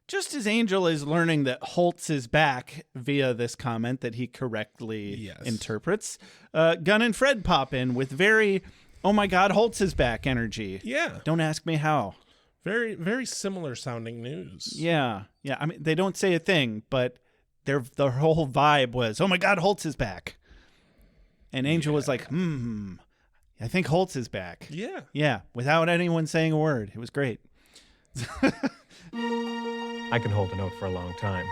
just as Angel is learning that Holtz is back via this comment that he correctly interprets, Gunn and Fred pop in with very, oh my God, Holtz is back energy. Yeah. Don't ask me how. Very, very similar sounding news. Yeah. Yeah. I mean, they don't say a thing, but their whole vibe was, oh my God, Holtz is back. And Angel was like, I think Holtz is back. Yeah. Yeah. Without anyone saying a word. It was great. I can hold a note for a long time.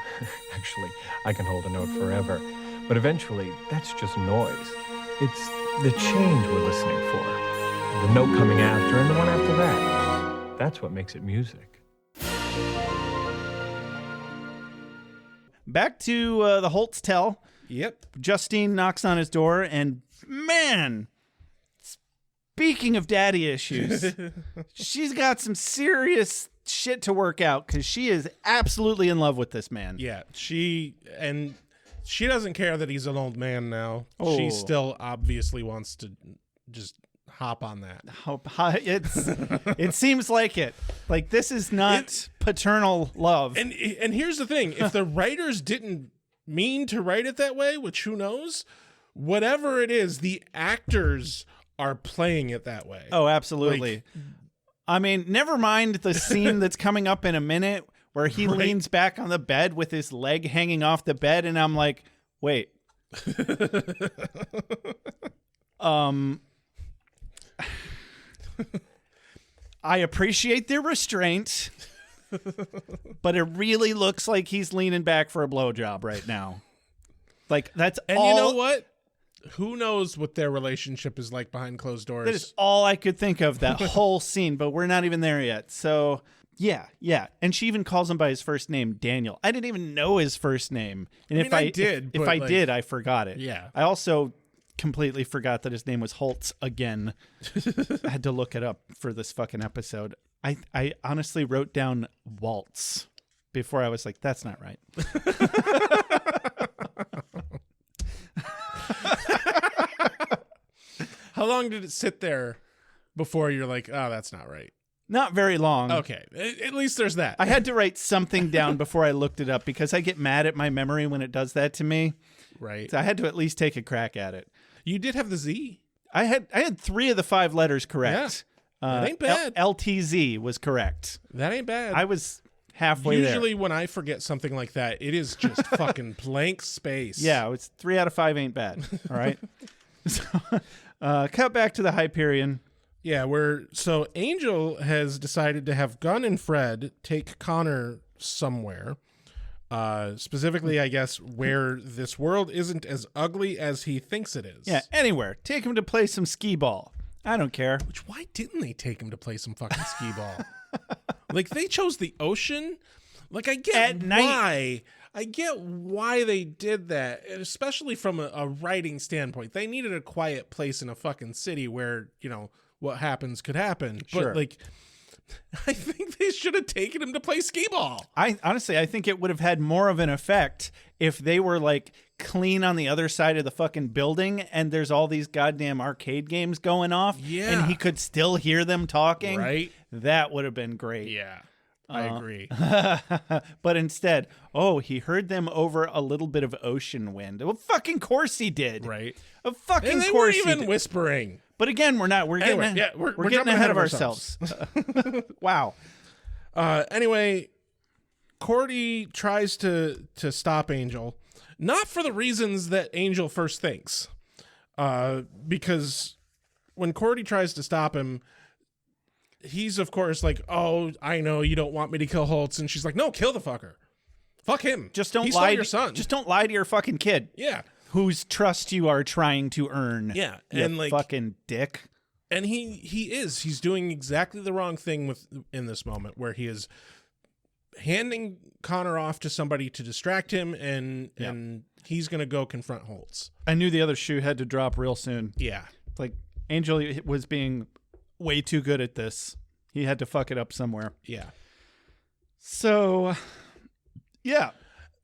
Actually, I can hold a note forever. But eventually, that's just noise. It's the change we're listening for. The note coming after and the one after that. That's what makes it music. back to the Holtz tell. Yep. Justine knocks on his door, and man, speaking of daddy issues, she's got some serious shit to work out because she is absolutely in love with this man. Yeah, she doesn't care that he's an old man now. Oh. She still obviously wants to just hop on that. It seems like it. Like, this is not paternal love. And here's the thing: if the writers didn't mean to write it that way, which who knows, whatever it is, the actors are playing it that way. Oh, absolutely. Like, I mean, never mind the scene that's coming up in a minute where he leans back on the bed with his leg hanging off the bed, and I'm like, wait. I appreciate their restraint, but it really looks like he's leaning back for a blowjob right now. Like, that's and all. you know what? Who knows what their relationship is like behind closed doors? That is all I could think of, that whole scene, but we're not even there yet. So, yeah. And she even calls him by his first name, Daniel. I didn't even know his first name. And I did, if but I like, did, I forgot it. Yeah. I also completely forgot that his name was Holtz again. I had to look it up for this fucking episode. I honestly wrote down Waltz before I was like, that's not right. How long did it sit there before you're like, oh, that's not right? Not very long. Okay. At least there's that. I had to write something down before I looked it up because I get mad at my memory when it does that to me. Right. So I had to at least take a crack at it. You did have the Z. I had 3 of the 5 letters correct. That ain't bad. LTZ was correct. That ain't bad. I was halfway Usually there. when I forget something like that, it is just fucking blank space. Yeah, it's 3 out of 5 ain't bad. All right. So, cut back to the Hyperion. Yeah, so Angel has decided to have Gunn and Fred take Connor somewhere. Specifically, I guess, where this world isn't as ugly as he thinks it is. Yeah, anywhere. Take him to play some skee ball. I don't care. Which, why didn't they take him to play some fucking skee ball? Like, they chose the ocean. Like, I get At night. why. I get why they did that, especially from a writing standpoint. They needed a quiet place in a fucking city where, you know, what happens could happen. Sure. But, like, I think they should have taken him to play skee ball. I think it would have had more of an effect if they were like clean on the other side of the fucking building and there's all these goddamn arcade games going off. Yeah. And he could still hear them talking. Right. That would have been great. Yeah, I agree. But instead, he heard them over a little bit of ocean wind. Well, fucking course he did. Right. Of fucking And they course weren't he even did. whispering. But again, we're not. We're Anyway, getting. we're getting jumping ahead of ourselves. Wow. Anyway, Cordy tries to stop Angel, not for the reasons that Angel first thinks, because when Cordy tries to stop him, he's of course like, "Oh, I know you don't want me to kill Holtz," and she's like, "No, kill the fucker, fuck him. Just don't He lie stole to your son. Just don't lie to your fucking kid. Yeah, Whose trust you are trying to earn. yeah, You and like, fucking dick. and he's doing exactly the wrong thing in this moment where he is handing Connor off to somebody to distract him, and he's gonna go confront Holtz. I knew the other shoe had to drop real soon. Yeah, Like, Angel was being way too good at this. He had to fuck it up somewhere. yeah. So, yeah.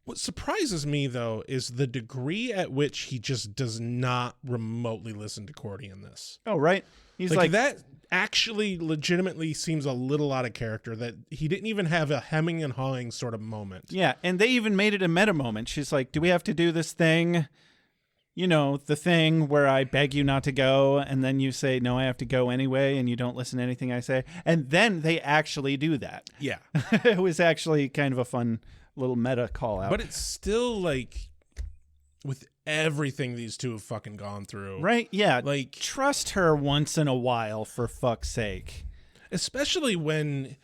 What surprises me, though, is the degree at which he just does not remotely listen to Cordy in this. Oh, right. He's Like, like that actually legitimately seems a little out of character, that he didn't even have a hemming and hawing sort of moment. Yeah, and they even made it a meta moment. She's like, do we have to do this thing? You know, the thing where I beg you not to go, and then you say, no, I have to go anyway, and you don't listen to anything I say. And then they actually do that. Yeah. It was actually kind of a fun little meta call out. But it's still like, with everything these two have fucking gone through. Right? Yeah. Like, trust her once in a while, for fuck's sake. especially when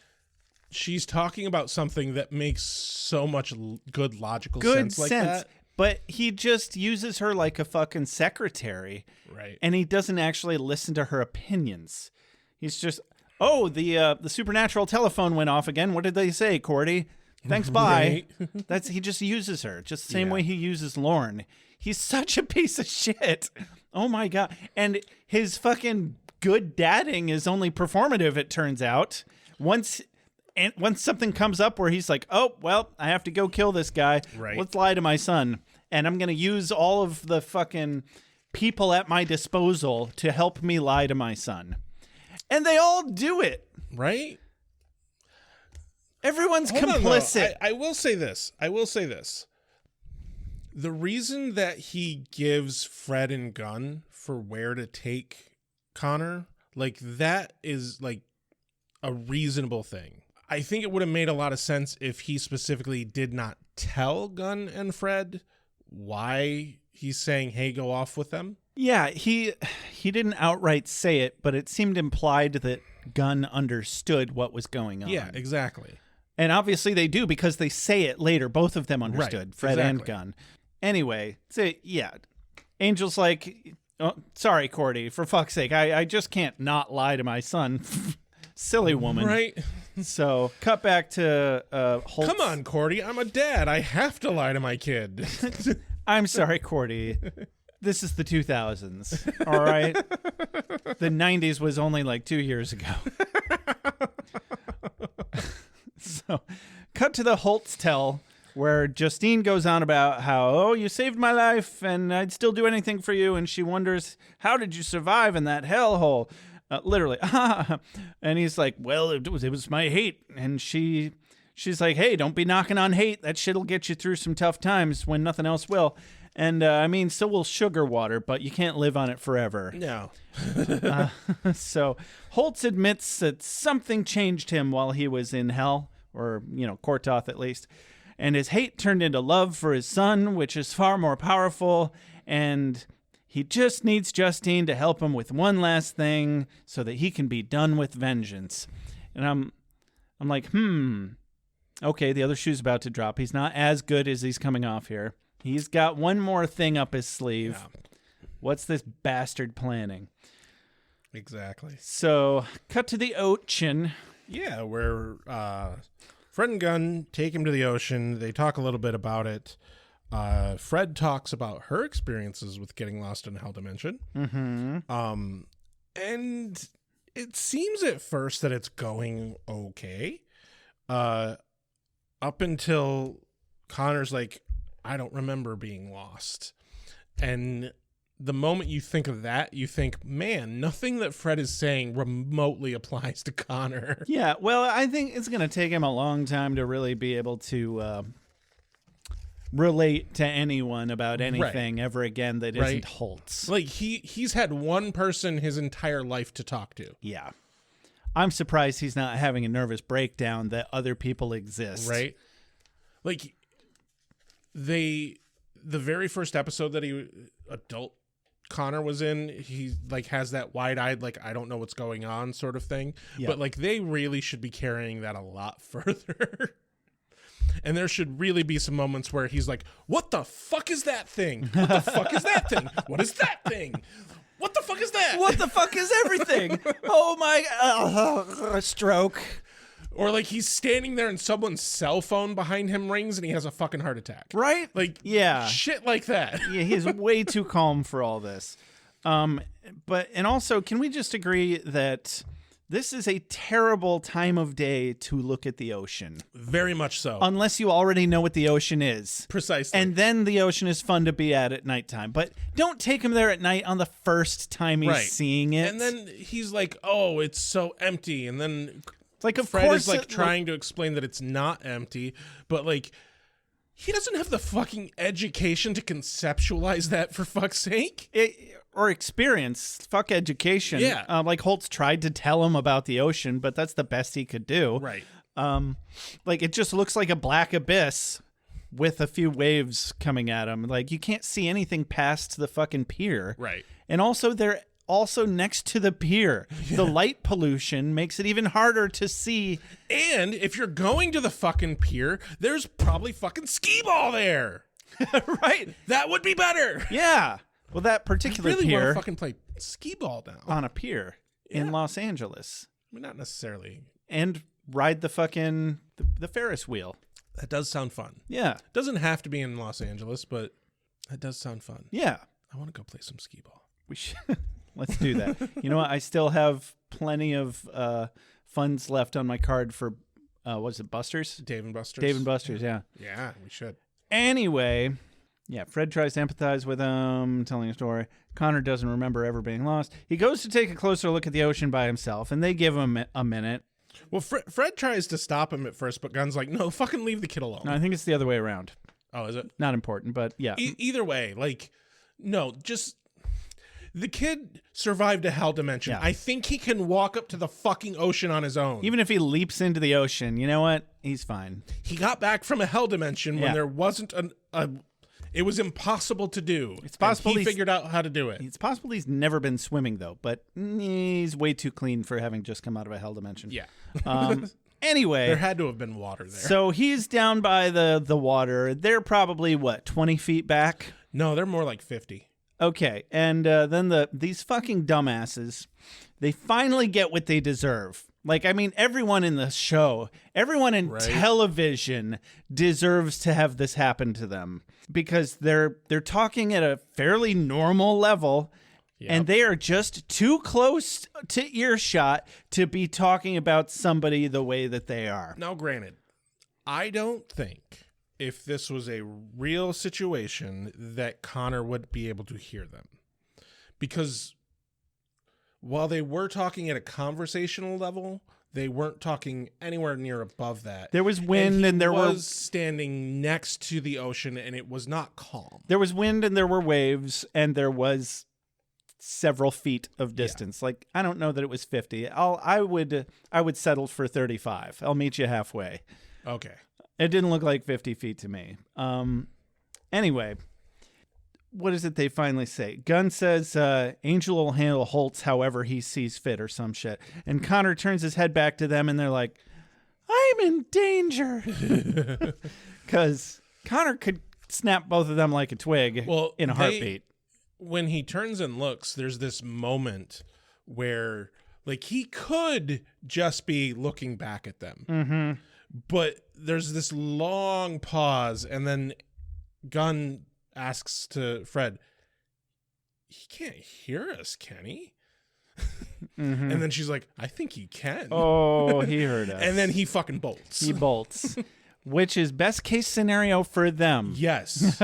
she's talking about something that makes so much good logical sense like that. But he just uses her like a fucking secretary. Right. And he doesn't actually listen to her opinions. He's just, the supernatural telephone went off again. What did they say, Cordy? Thanks, bye. Right. He just uses her, just the same way he uses Lorne. He's such a piece of shit. Oh my God. And his fucking good dadding is only performative, it turns out. Once something comes up where he's like, oh, well, I have to go kill this guy. Right. Let's lie to my son. And I'm going to use all of the fucking people at my disposal to help me lie to my son. And they all do it. Right? Everyone's Hold on, complicit. though. I will say this. The reason that he gives Fred and Gunn for where to take Connor, like, that is like a reasonable thing. I think it would have made a lot of sense if he specifically did not tell Gunn and Fred why he's saying, hey, go off with them. Yeah, he didn't outright say it, but it seemed implied that Gunn understood what was going on. Yeah, exactly. And obviously they do, because they say it later. Both of them understood, Right, Fred and exactly. Gunn. Anyway, Angel's like, oh, sorry, Cordy, for fuck's sake, I just can't not lie to my son. Silly woman. Right. So, cut back to Holtz. Come on, Cordy. I'm a dad. I have to lie to my kid. I'm sorry, Cordy. This is the 2000s, all right? The 90s was only like 2 years ago. So, cut to the Holtz tell, where Justine goes on about how, oh, you saved my life, and I'd still do anything for you, and she wonders, how did you survive in that hellhole? Literally. And he's like, well, it was my hate. And she's like, hey, don't be knocking on hate. That shit'll get you through some tough times when nothing else will. And I mean, so will sugar water, but you can't live on it forever. No. So Holtz admits that something changed him while he was in hell, or, Kortoth at least. And his hate turned into love for his son, which is far more powerful. And he just needs Justine to help him with one last thing so that he can be done with vengeance. And I'm like, okay, the other shoe's about to drop. He's not as good as he's coming off here. He's got one more thing up his sleeve. Yeah. What's this bastard planning? Exactly. So, cut to the ocean. Yeah, where Fred and Gunn take him to the ocean. They talk a little bit about it. Fred talks about her experiences with getting lost in Hell Dimension. Mm-hmm. And it seems at first that it's going okay. Up until Connor's like, I don't remember being lost. And the moment you think of that, you think, man, nothing that Fred is saying remotely applies to Connor. Yeah, well, I think it's going to take him a long time to really be able to relate to anyone about anything ever again that isn't Holtz. Like, he's had one person his entire life to talk to. Yeah. I'm surprised he's not having a nervous breakdown that other people exist. Right? Like, the very first episode that adult Connor was in, he like has that wide-eyed, like, I don't know what's going on sort of thing. Yeah. But like, they really should be carrying that a lot further. And there should really be some moments where he's like, what the fuck is that thing? What the fuck is that thing? What is that thing? What the fuck is that? What the fuck is everything? Oh my stroke. Or like he's standing there and someone's cell phone behind him rings and he has a fucking heart attack. Right? Like, yeah. Shit like that. Yeah, he's way too calm for all this. And also, can we just agree that this is a terrible time of day to look at the ocean? Very much so. Unless you already know what the ocean is. Precisely. And then the ocean is fun to be at nighttime. But don't take him there at night on the first time he's seeing it. And then he's like, oh, it's so empty. And then like, of Fred course, is like trying to explain that it's not empty. But like, he doesn't have the fucking education to conceptualize that, for fuck's sake. Or experience. Fuck education. Yeah. Like Holtz tried to tell him about the ocean, but that's the best he could do. Right. Like, it just looks like a black abyss with a few waves coming at him. Like, you can't see anything past the fucking pier. Right. And also, they're also next to the pier. Yeah. The light pollution makes it even harder to see. And if you're going to the fucking pier, there's probably fucking skee-ball there. Right. That would be better. Yeah. Well, that particular I really pier, want to fucking play skee-ball now. On a pier in Los Angeles. I mean, not necessarily. And ride the fucking the Ferris wheel. That does sound fun. Yeah. Doesn't have to be in Los Angeles, but that does sound fun. Yeah. I want to go play some skee ball. We should. Let's do that. You know what? I still have plenty of funds left on my card for, was it Buster's? Dave and Buster's. Dave and Buster's, yeah. Yeah, we should. Anyway, yeah, Fred tries to empathize with him, telling a story. Connor doesn't remember ever being lost. He goes to take a closer look at the ocean by himself, and they give him a minute. Well, Fred tries to stop him at first, but Gunn's like, no, fucking leave the kid alone. No, I think it's the other way around. Oh, is it? Not important, but yeah. Either way, like, no, just... The kid survived a hell dimension. Yeah. I think he can walk up to the fucking ocean on his own. Even if he leaps into the ocean, you know what? He's fine. He got back from a hell dimension when there wasn't it was impossible to do. It's possible he figured out how to do it. It's possible he's never been swimming, though, but he's way too clean for having just come out of a hell dimension. Yeah. Anyway. There had to have been water there. So he's down by the water. They're probably, 20 feet back? No, they're more like 50. Okay, and then these fucking dumbasses, they finally get what they deserve. Like, I mean, everyone in the show, everyone in television deserves to have this happen to them because they're talking at a fairly normal level, and they are just too close to earshot to be talking about somebody the way that they are. Now, granted, I don't think if this was a real situation that Connor would be able to hear them. Because while they were talking at a conversational level, they weren't talking anywhere near above that. There was wind and there was standing next to the ocean and it was not calm. There was wind and there were waves and there was several feet of distance. Yeah. Like, I don't know that it was 50. I would settle for 35. I'll meet you halfway. Okay. It didn't look like 50 feet to me. Anyway, what is it they finally say? Gunn says Angel will handle Holtz however he sees fit or some shit. And Connor turns his head back to them and they're like, I'm in danger. Because Connor could snap both of them like a twig in a heartbeat. When he turns and looks, there's this moment where like he could just be looking back at them. Mm-hmm. But there's this long pause, and then Gunn asks to Fred, he can't hear us, can he? Mm-hmm. And then she's like, I think he can. Oh, he heard us. And then he fucking bolts. He bolts. Which is best case scenario for them. Yes.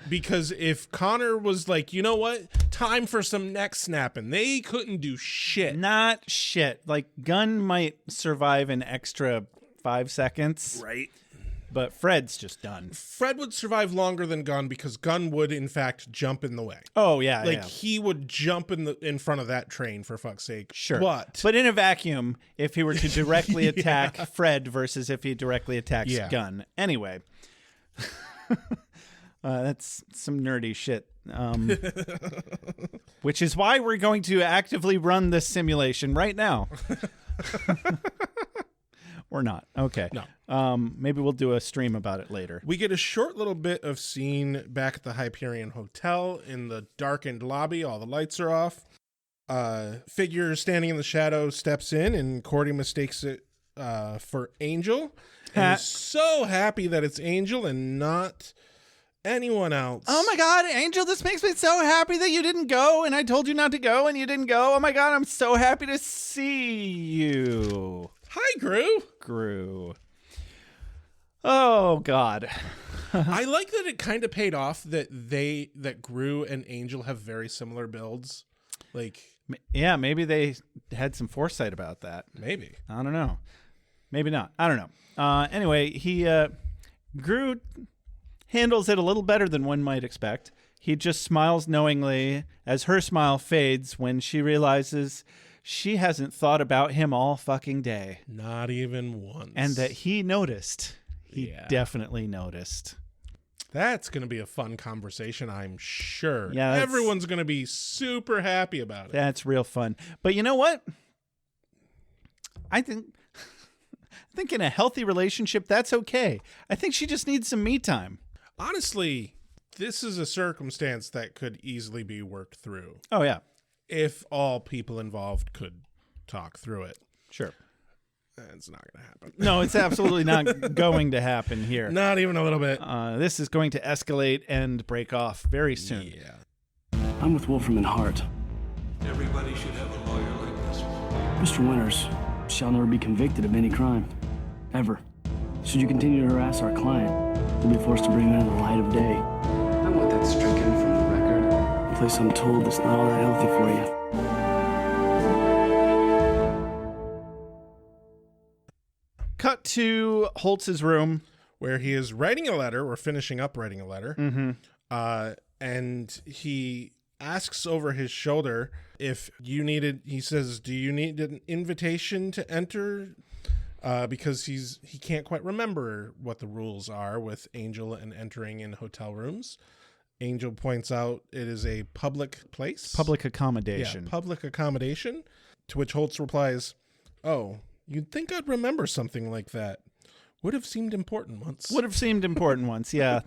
Because if Connor was like, you know what? Time for some neck snapping. They couldn't do shit. Not shit. Like, Gunn might survive an extra 5 seconds. Right. But Fred's just done. Fred would survive longer than Gunn because Gunn would, in fact, jump in the way. Oh, yeah. Like, he would jump in front of that train, for fuck's sake. Sure. But in a vacuum, if he were to directly attack Fred versus if he directly attacks Gunn. Anyway. That's some nerdy shit. Which is why we're going to actively run this simulation right now. Or not. Okay. No. Maybe we'll do a stream about it later. We get a short little bit of scene back at the Hyperion Hotel in the darkened lobby. All the lights are off. Figure standing in the shadow steps in, and Cordy mistakes it for Angel. And is so happy that it's Angel and not anyone else. Oh my God, Angel, this makes me so happy that you didn't go, and I told you not to go, and you didn't go. Oh my God, I'm so happy to see you. Hi, Gru. Gru. Oh God. I like that it kind of paid off that Gru and Angel have very similar builds. Like, yeah, maybe they had some foresight about that. Maybe. I don't know. Maybe not. I don't know. Anyway, Gru handles it a little better than one might expect. He just smiles knowingly as her smile fades when she realizes she hasn't thought about him all fucking day. Not even once. And that he noticed. He definitely noticed. That's going to be a fun conversation, I'm sure. Yeah, everyone's going to be super happy about it. That's real fun. But you know what? I think in a healthy relationship, that's okay. I think she just needs some me time. Honestly, this is a circumstance that could easily be worked through. Oh, yeah. If all people involved could talk through it. Sure. It's not going to happen. No, it's absolutely not going to happen here. Not even a little bit. This is going to escalate and break off very soon. Yeah. I'm with Wolfram and Hart. Everybody should have a lawyer like this one. Mr. Winters shall never be convicted of any crime. Ever. Should you continue to harass our client, you'll be forced to bring him into the light of day. I want that stricken from the record. A place I'm told that's not all that healthy for you. Cut to Holtz's room. Where he is writing a letter or finishing up writing a letter. Mm-hmm. And he asks over his shoulder if you needed, he says, do you need an invitation to enter? Because he can't quite remember what the rules are with Angel and entering in hotel rooms. Angel points out it is a public place. Public accommodation. Yeah, public accommodation. To which Holtz replies, oh, you'd think I'd remember something like that. Would have seemed important once. Would have seemed important once, yeah.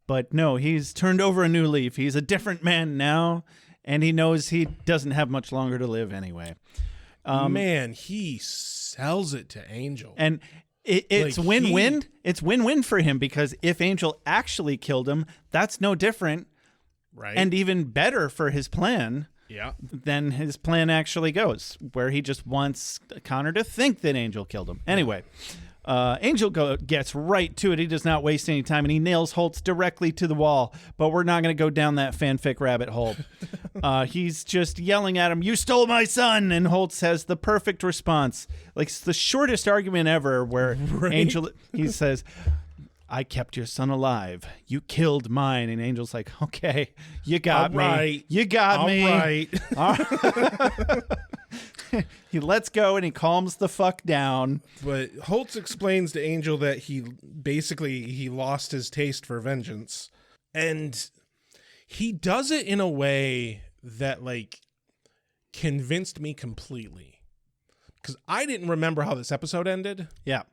But no, he's turned over a new leaf. He's a different man now, and he knows he doesn't have much longer to live anyway. Man, he sells it to Angel. And it's Like, win-win. It's win-win for him, because if Angel actually killed him, that's no different. Right. And even better for his plan. Yeah. Then his plan actually goes, where he just wants Connor to think that Angel killed him. Anyway, Angel gets right to it. He does not waste any time, and he nails Holtz directly to the wall. But we're not going to go down that fanfic rabbit hole. He's just yelling at him, "You stole my son!" And Holtz has the perfect response. Like, it's the shortest argument ever, where Angel, he says, "I kept your son alive. You killed mine." And Angel's like, "Okay, you got me. Right. You got me." Right. All right. He lets go and he calms the fuck down. But Holtz explains to Angel that he lost his taste for vengeance. And he does it in a way that, like, convinced me completely. Because I didn't remember how this episode ended. Yeah.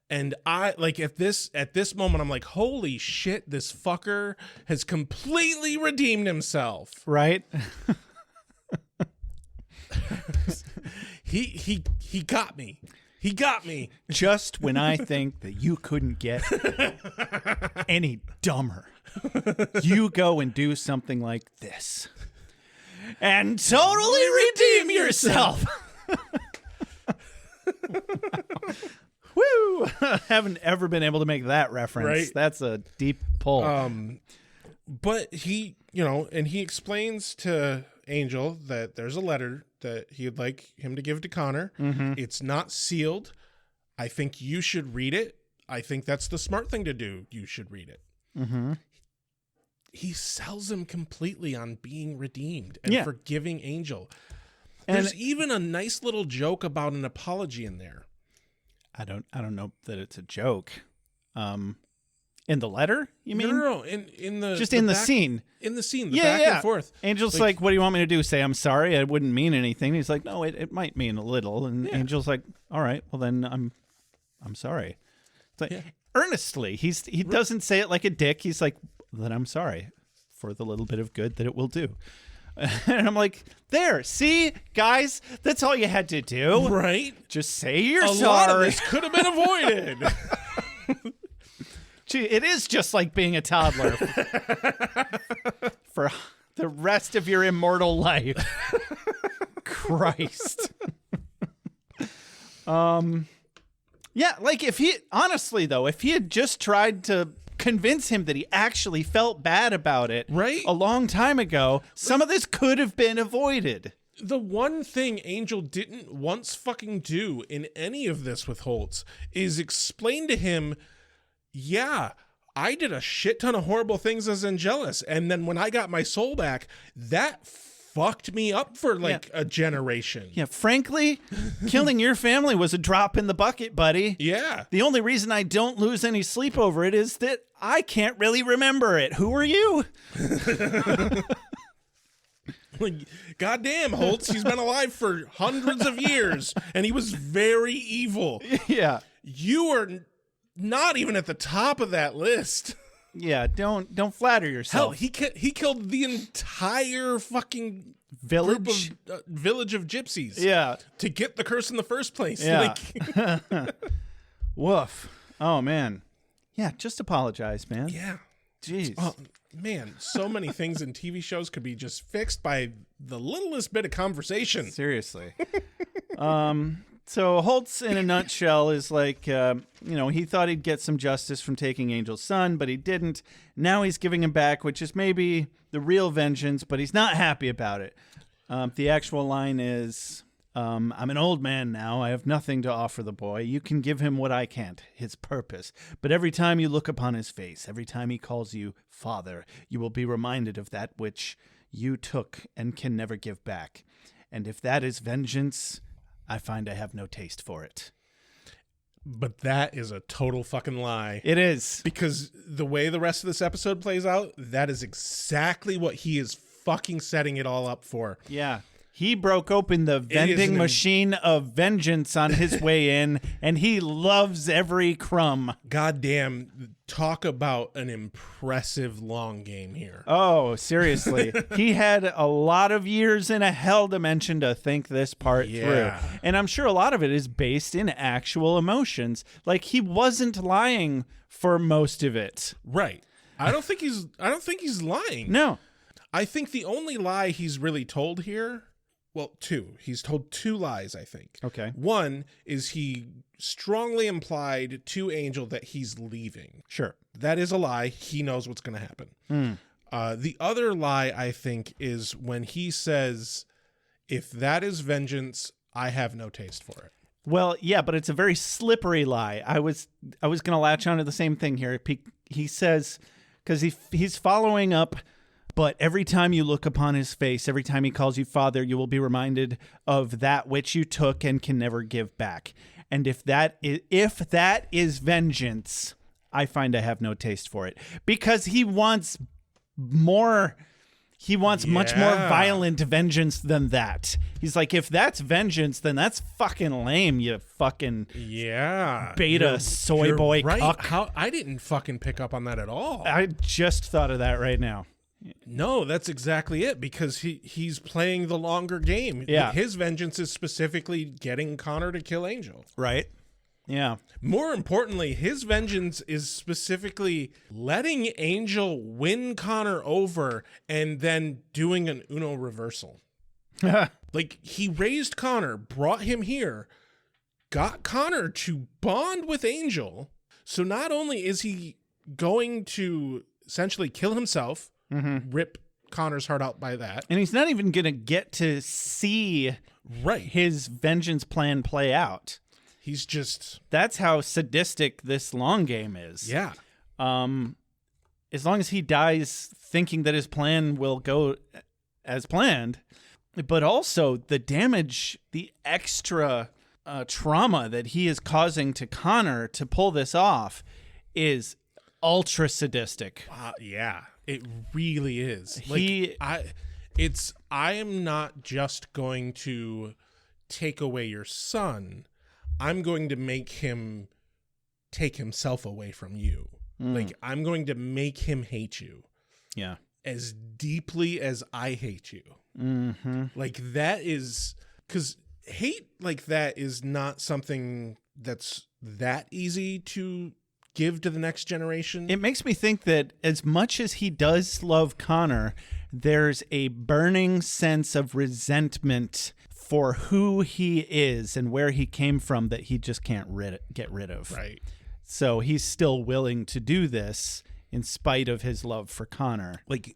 And I, like, at this moment, I'm like, holy shit, this fucker has completely redeemed himself. Right? He got me. He got me. Just when I think that you couldn't get any dumber, you go and do something like this. And totally redeem yourself. Woo! Haven't ever been able to make that reference. Right. That's a deep pull. But he, and he explains to Angel that there's a letter that he'd like him to give to Connor. Mm-hmm. It's not sealed. I think you should read it. I think that's the smart thing to do. You should read it. Mm-hmm. He sells him completely on being redeemed and forgiving Angel. And there's even a nice little joke about an apology in there. I don't know that it's a joke. In the letter, you mean? No. In the just in the scene. In the scene, back and forth. Angel's like, "What do you want me to do? Say I'm sorry? I wouldn't mean anything." He's like, "No, it might mean a little." And Angel's like, "All right, well then I'm sorry." It's like, earnestly, he doesn't say it like a dick. He's like, "Then I'm sorry for the little bit of good that it will do." And I'm like, there, see, guys, that's all you had to do. Right? Just say you're sorry. A lot of this could have been avoided. Gee, it is just like being a toddler for the rest of your immortal life. Christ. Yeah, like if he had just tried to convince him that he actually felt bad about it a long time ago, some of this could have been avoided. The one thing Angel didn't once fucking do in any of this with Holtz is explain to him, yeah, I did a shit ton of horrible things as Angelus, and then when I got my soul back, that fucked me up for a generation. Yeah, frankly, killing your family was a drop in the bucket, buddy. Yeah. The only reason I don't lose any sleep over it is that I can't really remember it. Who are you? Like, goddamn, Holtz, he's been alive for hundreds of years, and he was very evil. Yeah. You are not even at the top of that list. Yeah, don't flatter Hell, yourself. he killed the entire fucking Village? village of gypsies. Yeah. To get the curse in the first place. Yeah. Like, Woof. Oh, man. Yeah, just apologize, man. yeah. Jeez. Oh, man, so many things in TV shows could be just fixed by the littlest bit of conversation. Seriously. So Holtz, in a nutshell, is like, he thought he'd get some justice from taking Angel's son, but he didn't. Now he's giving him back, which is maybe the real vengeance, but he's not happy about it. The actual line is, I'm an old man now. I have nothing to offer the boy. You can give him what I can't, his purpose. But every time you look upon his face, every time he calls you father, you will be reminded of that which you took and can never give back. And if that is vengeance, I find I have no taste for it. But that is a total fucking lie. It is. Because the way the rest of this episode plays out, that is exactly what he is fucking setting it all up for. Yeah. He broke open the vending machine of vengeance on his way in, and he loves every crumb. Goddamn, talk about an impressive long game here. Oh, seriously. He had a lot of years in a hell dimension to think this part through. And I'm sure a lot of it is based in actual emotions. Like, he wasn't lying for most of it. Right. I don't think he's lying. No. I think the only lie he's really told here, well, two. He's told two lies, I think. Okay. One is he strongly implied to Angel that he's leaving. Sure. That is a lie. He knows what's going to happen. The other lie, I think, is when he says, if that is vengeance, I have no taste for it. Well, yeah, but it's a very slippery lie. I was going to latch on to the same thing here. He says, because he's following up, but every time you look upon his face, every time he calls you father, you will be reminded of that which you took and can never give back. And if that is vengeance, I find I have no taste for it. Because he wants more. He wants much more violent vengeance than that. He's like, if that's vengeance, then that's fucking lame, you fucking beta soy boy right. cuck. How I didn't fucking pick up on that at all. I just thought of that right now. No, that's exactly it, because he's playing the longer game. Yeah. His vengeance is specifically getting Connor to kill Angel. Right. Yeah. More importantly, his vengeance is specifically letting Angel win Connor over and then doing an Uno reversal. Like, he raised Connor, brought him here, got Connor to bond with Angel. So not only is he going to essentially kill himself, rip Connor's heart out by that. And he's not even going to get to see his vengeance plan play out. He's just... That's how sadistic this long game is. Yeah. As long as he dies thinking that his plan will go as planned, but also the damage, the extra trauma that he is causing to Connor to pull this off is ultra sadistic. Yeah. It really is. I am not just going to take away your son. I'm going to make him take himself away from you. Like, I'm going to make him hate you. Yeah. As deeply as I hate you. Like, that is... Because hate like that is not something that's that easy to give to the next generation. It makes me think that as much as he does love Connor, there's a burning sense of resentment for who he is and where he came from that he just can't get rid of. Right. So he's still willing to do this in spite of his love for Connor. Like,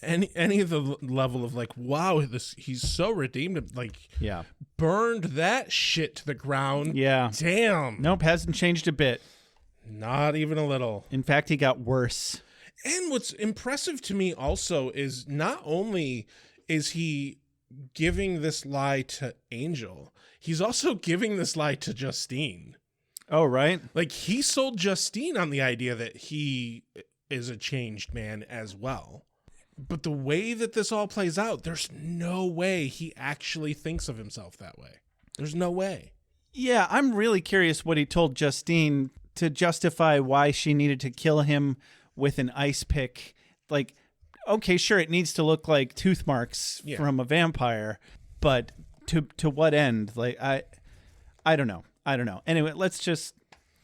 any of the level of like, wow, he's so redeemed. Like, yeah, burned that shit to the ground. Yeah. Damn. Nope, hasn't changed a bit. Not even a little. In fact, he got worse. And what's impressive to me also is not only is he giving this lie to Angel, he's also giving this lie to Justine. Oh, right. Like, he sold Justine on the idea that he is a changed man as well. But the way that this all plays out, there's no way he actually thinks of himself that way. There's no way. Yeah, I'm really curious what he told Justine to justify why she needed to kill him with an ice pick. Like, okay, sure, it needs to look like tooth marks from a vampire, but to what end? Like, I don't know. Anyway, let's just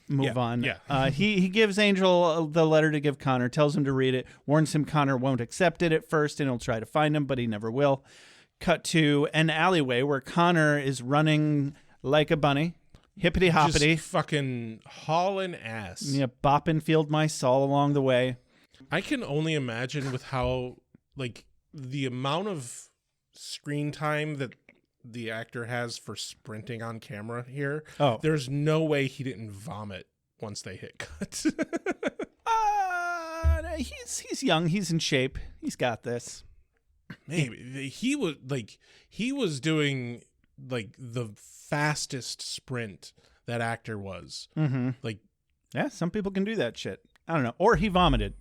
move on. Yeah. He gives Angel the letter to give Connor, tells him to read it, warns him Connor won't accept it at first, and he'll try to find him, but he never will. Cut to an alleyway where Connor is running like a bunny, hippity hoppity, just fucking hauling ass. Yeah, bopping field mice all along the way. I can only imagine with how, like, the amount of screen time that the actor has for sprinting on camera here. Oh, there's no way he didn't vomit once they hit cut. He's young. He's in shape. He's got this. Maybe he was doing like the fastest sprint that actor was. Mm-hmm. Like, yeah, some people can do that shit. I don't know. Or he vomited.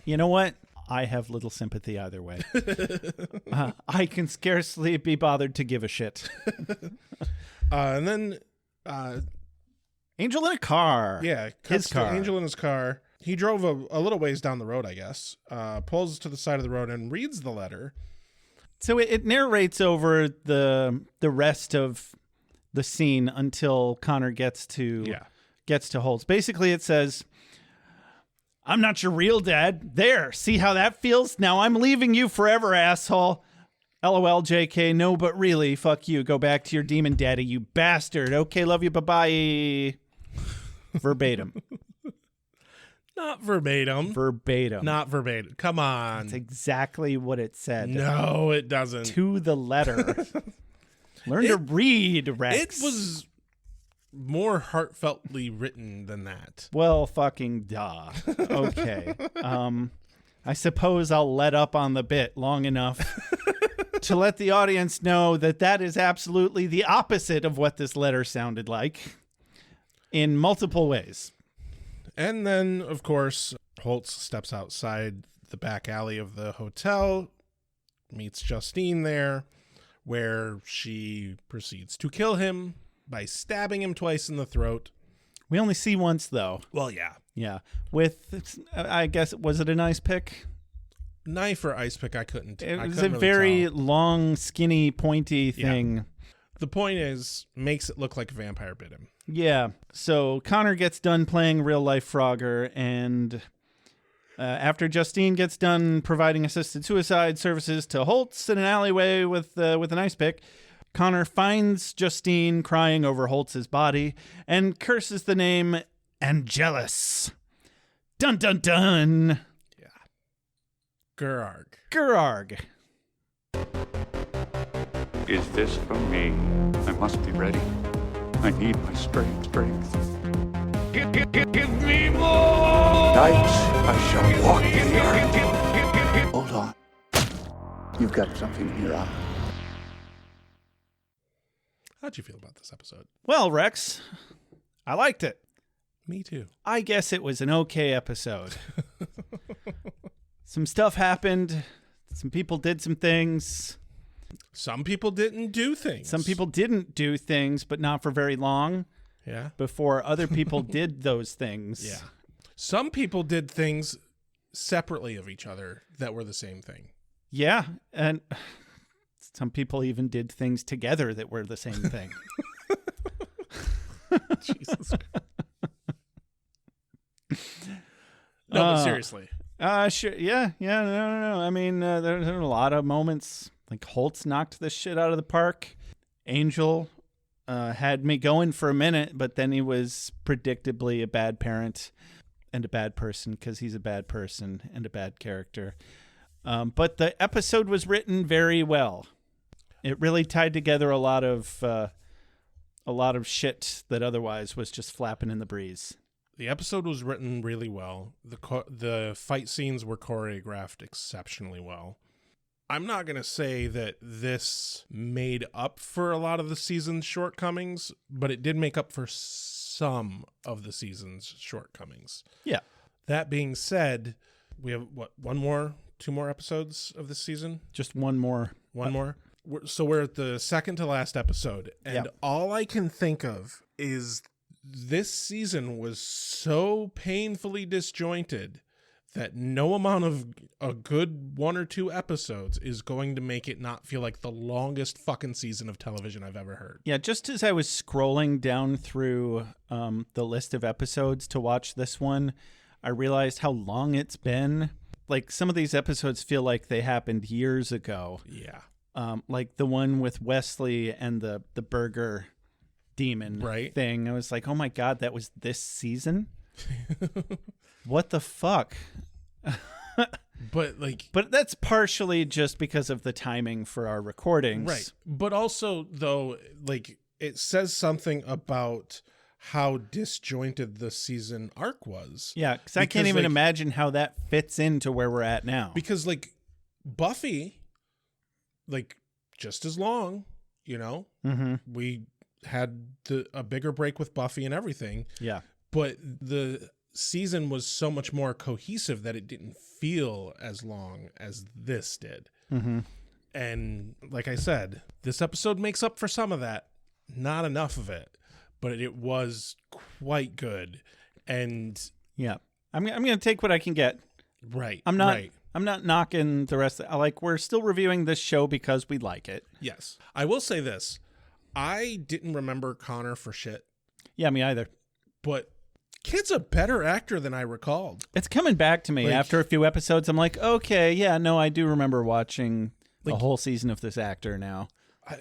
You know what? I have little sympathy either way. I can scarcely be bothered to give a shit. And then Angel in a car. Yeah, his car. Angel in his car. He drove a little ways down the road, I guess. Pulls to the side of the road and reads the letter. So it narrates over the rest of the scene until Connor gets to Holtz. Basically, it says, "I'm not your real dad. There, see how that feels? Now I'm leaving you forever, asshole. LOL, JK. No, but really, fuck you. Go back to your demon daddy, you bastard. Okay, love you. Bye-bye." Verbatim. Not verbatim. Verbatim. Not verbatim. Come on. That's exactly what it said. No, it doesn't. To the letter. Learn to read, Rex. It was more heartfeltly written than that. Well, fucking duh. Okay. I suppose I'll let up on the bit long enough to let the audience know that is absolutely the opposite of what this letter sounded like in multiple ways. And then, of course, Holtz steps outside the back alley of the hotel, meets Justine there, where she proceeds to kill him by stabbing him twice in the throat. We only see once, though. Well, yeah. Yeah. With, I guess, was it an ice pick? Knife or ice pick, I couldn't. It was couldn't a really very tell. long, skinny, pointy thing. Yeah. The point is, makes it look like a vampire bit him. Yeah. So Connor gets done playing real life Frogger, and after Justine gets done providing assisted suicide services to Holtz in an alleyway with an ice pick, Connor finds Justine crying over Holtz's body and curses the name Angelus. Dun dun dun. Yeah. Gerarg. Gerarg. Is this for me? I must be ready. I need my strength. Give me more! Night, I shall walk the earth. Hold on. You've got something in your eye. How'd you feel about this episode? Well, Rex, I liked it. Me too. I guess it was an okay episode. Some stuff happened. Some people did some things. Some people didn't do things. Some people didn't do things, but not for very long. Yeah. Before other people did those things. Yeah. Some people did things separately of each other that were the same thing. Yeah. And some people even did things together that were the same thing. Jesus Christ. No, but seriously. Sure. Yeah. No. I mean, there were a lot of moments. Like Holtz knocked the shit out of the park. Angel had me going for a minute, but then he was predictably a bad parent and a bad person because he's a bad person and a bad character. But the episode was written very well. It really tied together a lot of shit that otherwise was just flapping in the breeze. The episode was written really well. The fight scenes were choreographed exceptionally well. I'm not going to say that this made up for a lot of the season's shortcomings, but it did make up for some of the season's shortcomings. Yeah. That being said, we have, two more episodes of this season? Just one more. One more? So we're at the second to last episode, and all I can think of is this season was so painfully disjointed that no amount of a good 1 or 2 episodes is going to make it not feel like the longest fucking season of television I've ever heard. Yeah, just as I was scrolling down through the list of episodes to watch this one, I realized how long it's been. Like, some of these episodes feel like they happened years ago. Yeah. Like the one with Wesley and the burger demon thing. I was like, oh my God, that was this season? What the fuck? But that's partially just because of the timing for our recordings. Right. But also, though, like, it says something about how disjointed the season arc was. Yeah, because I can't even imagine how that fits into where we're at now. Because, like, Buffy, like, just as long, you know? Mm-hmm. We had a bigger break with Buffy and everything. Yeah. But the season was so much more cohesive that it didn't feel as long as this did. Mm-hmm. And like I said, this episode makes up for some of that. Not enough of it, but it was quite good. And yeah, I'm going to take what I can get. Right. I'm not knocking the rest. Like, we're still reviewing this show because we like it. Yes. I will say this. I didn't remember Connor for shit. Yeah, me either. But kid's a better actor than I recalled. It's coming back to me after a few episodes. I'm like, okay, yeah, no, I do remember watching the whole season of this actor now. I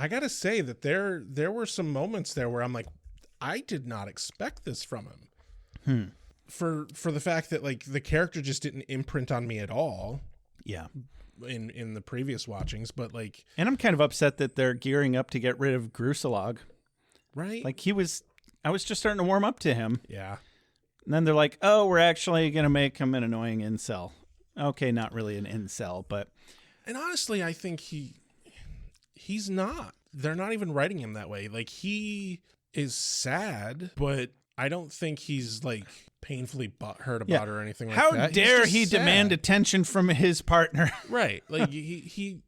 gotta say that there were some moments there where I'm like, I did not expect this from him. For the fact that, like, the character just didn't imprint on me at all. Yeah. In the previous watchings, but like, and I'm kind of upset that they're gearing up to get rid of Grusalog. Right. Like, I was just starting to warm up to him. Yeah. And then they're like, oh, we're actually going to make him an annoying incel. Okay, not really an incel, but. And honestly, I think he's not. They're not even writing him that way. Like, he is sad, but I don't think he's, like, painfully hurt about or anything like that. How dare he demand attention from his partner? Right. Like, he's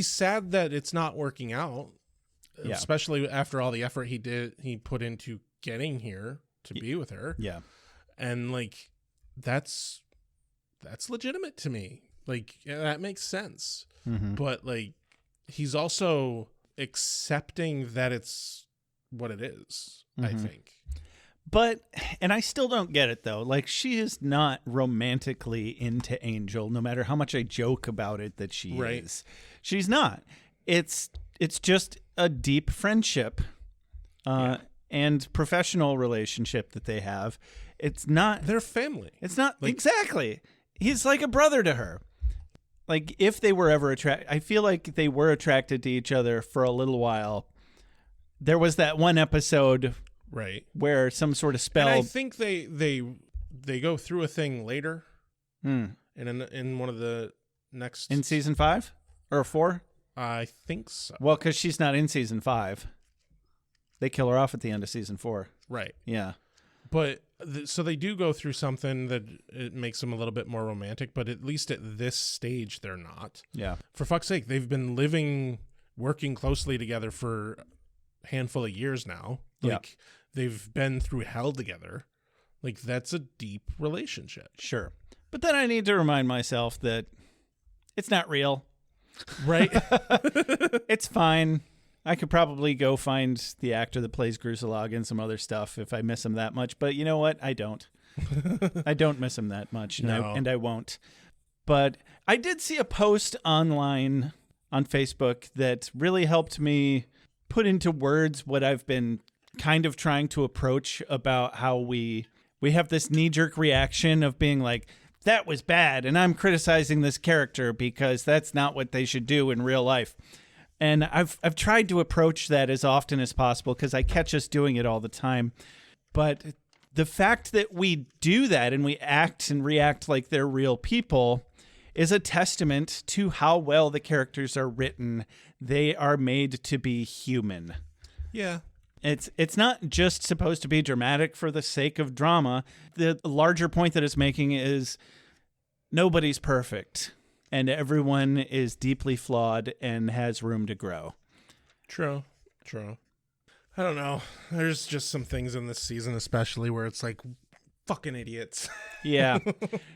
sad that it's not working out. Yeah. Especially after all the effort he put into getting here to be with her. Yeah. And, like, that's legitimate to me. Like, yeah, that makes sense. Mm-hmm. But, like, he's also accepting that it's what it is, I think. But, and I still don't get it, though. Like, she is not romantically into Angel, no matter how much I joke about it that she is. She's not. It's just a deep friendship and professional relationship that they have. It's not... They're family. It's not... Like, exactly. He's like a brother to her. Like, if they were ever attracted... I feel like they were attracted to each other for a little while. There was that one episode... Right. Where some sort of spell... And I think they go through a thing later. Mm. In one of the next... In season 5? Or 4? I think so. Well, because she's not in season 5. They kill her off at the end of season 4. Right. Yeah. But, so they do go through something that it makes them a little bit more romantic, but at least at this stage, they're not. Yeah. For fuck's sake, they've been working closely together for a handful of years now. Like, they've been through hell together. Like, that's a deep relationship. Sure. But then I need to remind myself that it's not real. Right? It's fine. I could probably go find the actor that plays Grusalog and some other stuff if I miss him that much. But you know what? I don't. I don't miss him that much, and I won't. But I did see a post online on Facebook that really helped me put into words what I've been kind of trying to approach about how we have this knee-jerk reaction of being like, that was bad, and I'm criticizing this character because that's not what they should do in real life. And I've tried to approach that as often as possible because I catch us doing it all the time. But the fact that we do that and we act and react like they're real people is a testament to how well the characters are written. They are made to be human. Yeah. It's not just supposed to be dramatic for the sake of drama. The larger point that it's making is nobody's perfect, and everyone is deeply flawed and has room to grow. True. I don't know. There's just some things in this season especially where it's like, fucking idiots. Yeah.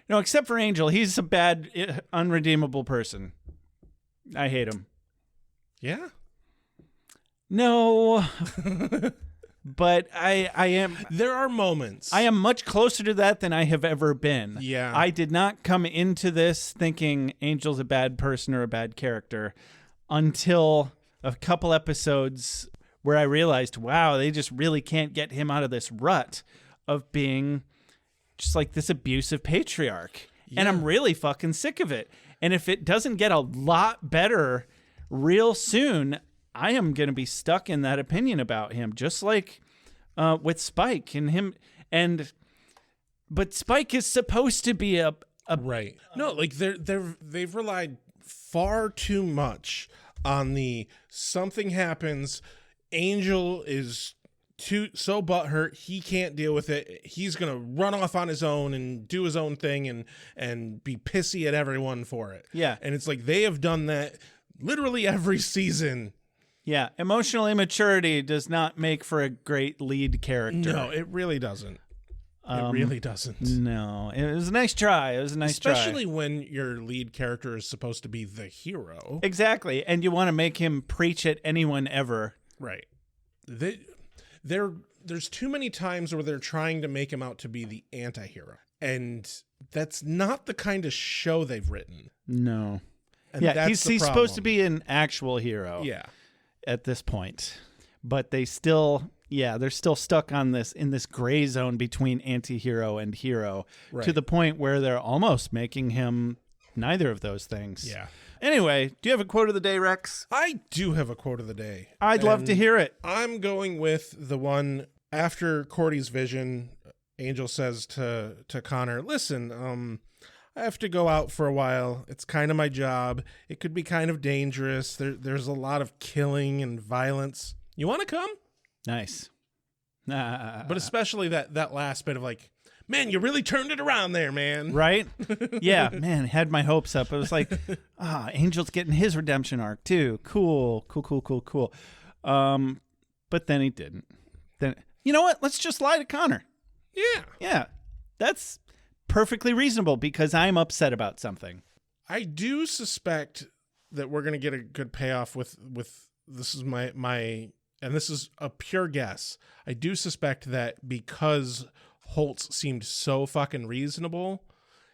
No, except for Angel. He's a bad, unredeemable person. I hate him. Yeah? No. But I am... There are moments. I am much closer to that than I have ever been. Yeah. I did not come into this thinking Angel's a bad person or a bad character until a couple episodes where I realized, wow, they just really can't get him out of this rut of being just like this abusive patriarch. Yeah. And I'm really fucking sick of it. And if it doesn't get a lot better real soon, I am going to be stuck in that opinion about him, just like with Spike and him. But Spike is supposed to be a right. No, like they've relied far too much on the something happens. Angel is so butthurt he can't deal with it. He's gonna run off on his own and do his own thing and be pissy at everyone for it. Yeah, and it's like they have done that literally every season. Yeah, emotional immaturity does not make for a great lead character. No, it really doesn't. It really doesn't. No, it was a nice try. It was a nice try. Especially when your lead character is supposed to be the hero. Exactly, and you want to make him preach at anyone ever. Right. There's too many times where they're trying to make him out to be the anti-hero. And that's not the kind of show they've written. No. And yeah, that's he's supposed to be an actual hero. Yeah. At this point. But they're still stuck on this in this gray zone between anti-hero and hero, right, to the point where they're almost making him neither of those things. Yeah. Anyway, do you have a quote of the day, Rex? I do have a quote of the day. I'd love to hear it. I'm going with the one after Cordy's vision. Angel says to Connor, listen, I have to go out for a while. It's kind of my job. It could be kind of dangerous. There's a lot of killing and violence. You want to come? Nice. But especially that last bit of like, man, you really turned it around there, man. Right? Yeah, man, had my hopes up. It was like, Angel's getting his redemption arc too. Cool. But then he didn't. Then, you know what? Let's just lie to Connor. Yeah. Yeah. That's perfectly reasonable because I'm upset about something. I do suspect that we're going to get a good payoff with this is my and this is a pure guess. I do suspect that because Holtz seemed so fucking reasonable,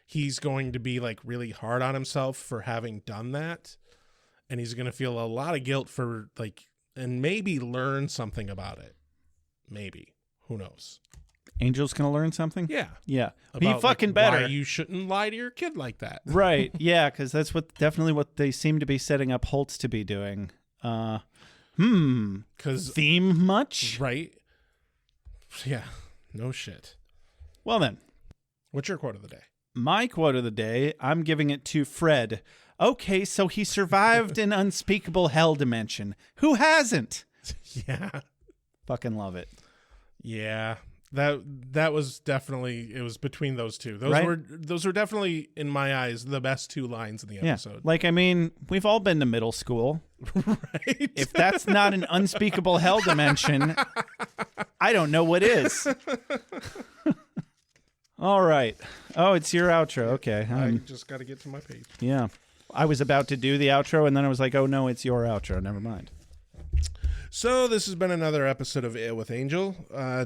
he's going to be like really hard on himself for having done that. And he's going to feel a lot of guilt for like, and maybe learn something about it. Maybe. Who knows? Angel's going to learn something? Yeah. Yeah. About, be fucking like, better. Why you shouldn't lie to your kid like that. Right. Yeah, because that's definitely what they seem to be setting up Holtz to be doing. Because theme much? Right. Yeah. No shit. Well then. What's your quote of the day? My quote of the day, I'm giving it to Fred. Okay, so he survived an unspeakable hell dimension. Who hasn't? Yeah. Fucking love it. Yeah. That was definitely, it was between those two. Those were definitely, in my eyes, the best two lines in the episode. Yeah. Like, I mean, we've all been to middle school. Right. If that's not an unspeakable hell dimension, I don't know what is. All right. Oh, it's your outro. Okay. I just got to get to my page. Yeah. I was about to do the outro, and then I was like, oh, no, it's your outro. Never mind. So this has been another episode of AwA with Angel.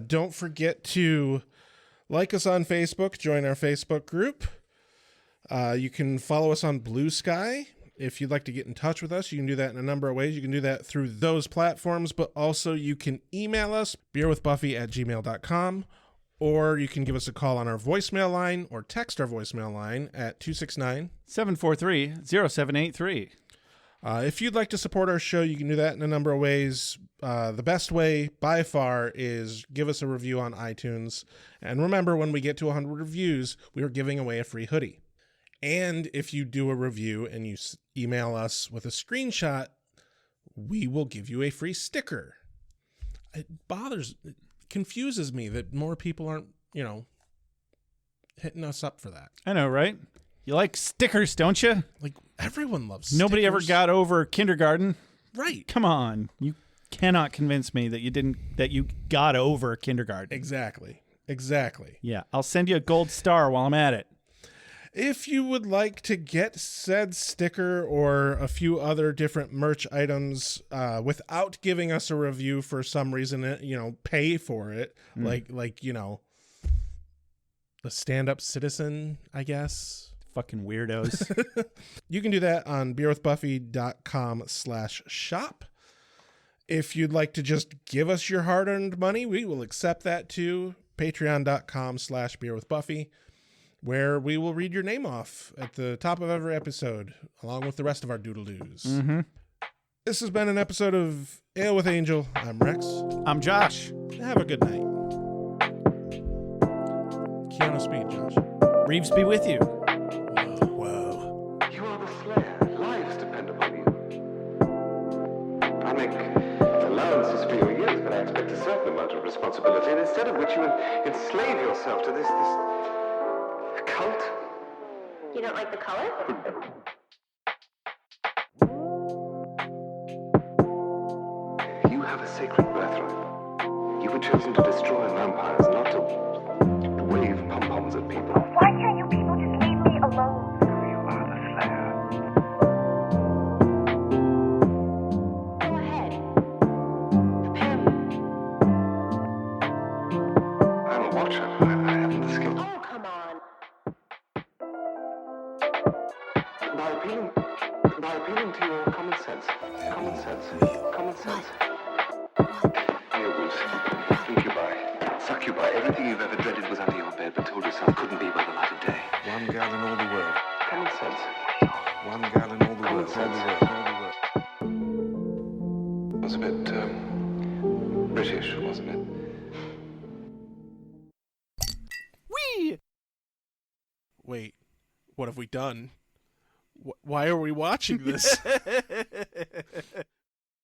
Don't forget to like us on Facebook, join our Facebook group. You can follow us on Blue Sky. If you'd like to get in touch with us, you can do that in a number of ways. You can do that through those platforms, but also you can email us, beerwithbuffy@gmail.com, or you can give us a call on our voicemail line or text our voicemail line at 269-743-0783. If you'd like to support our show, you can do that in a number of ways. The best way, by far, is give us a review on iTunes. And remember, when we get to 100 reviews, we are giving away a free hoodie. And if you do a review and you email us with a screenshot, we will give you a free sticker. It confuses me that more people aren't, hitting us up for that. I know, right? You like stickers, don't you? Like, everyone loves stickers. Nobody ever got over kindergarten. Right. Come on. You cannot convince me that you got over kindergarten. Exactly. Exactly. Yeah, I'll send you a gold star while I'm at it. If you would like to get said sticker or a few other different merch items without giving us a review for some reason, pay for it, like the stand-up citizen, I guess. Fucking weirdos. You can do that on beerwithbuffy.com/shop. If you'd like to just give us your hard-earned money, we will accept that too. Patreon.com/beerwithbuffy, where we will read your name off at the top of every episode, along with the rest of our doodle-doos. Mm-hmm. This has been an episode of Ale with Angel. I'm Rex. I'm Josh. Have a good night. Keanu Speed, Josh. Reeves be with you. Whoa. You are the Slayer. Lives depend upon you. I make allowances for your years, but I expect a certain amount of responsibility, and instead of which you enslave yourself to this cult. You don't like the color? You have a sacred birthright. You were chosen to destroy vampires, not to wave pom-poms at people. Why can't you people just leave me alone? You are the Slayer. Go ahead. Prepare me. I'm a watcher. I haven't the skill. Oh, come on. By appealing to your common sense. Earwolves, incubi, succubi, everything you've ever dreaded was under your bed, but told yourself couldn't be by the light of day. One gal in all the world. Common sense. One gal in all the world. Was a bit, British, wasn't it? Wait, what have we done? Why are we watching this?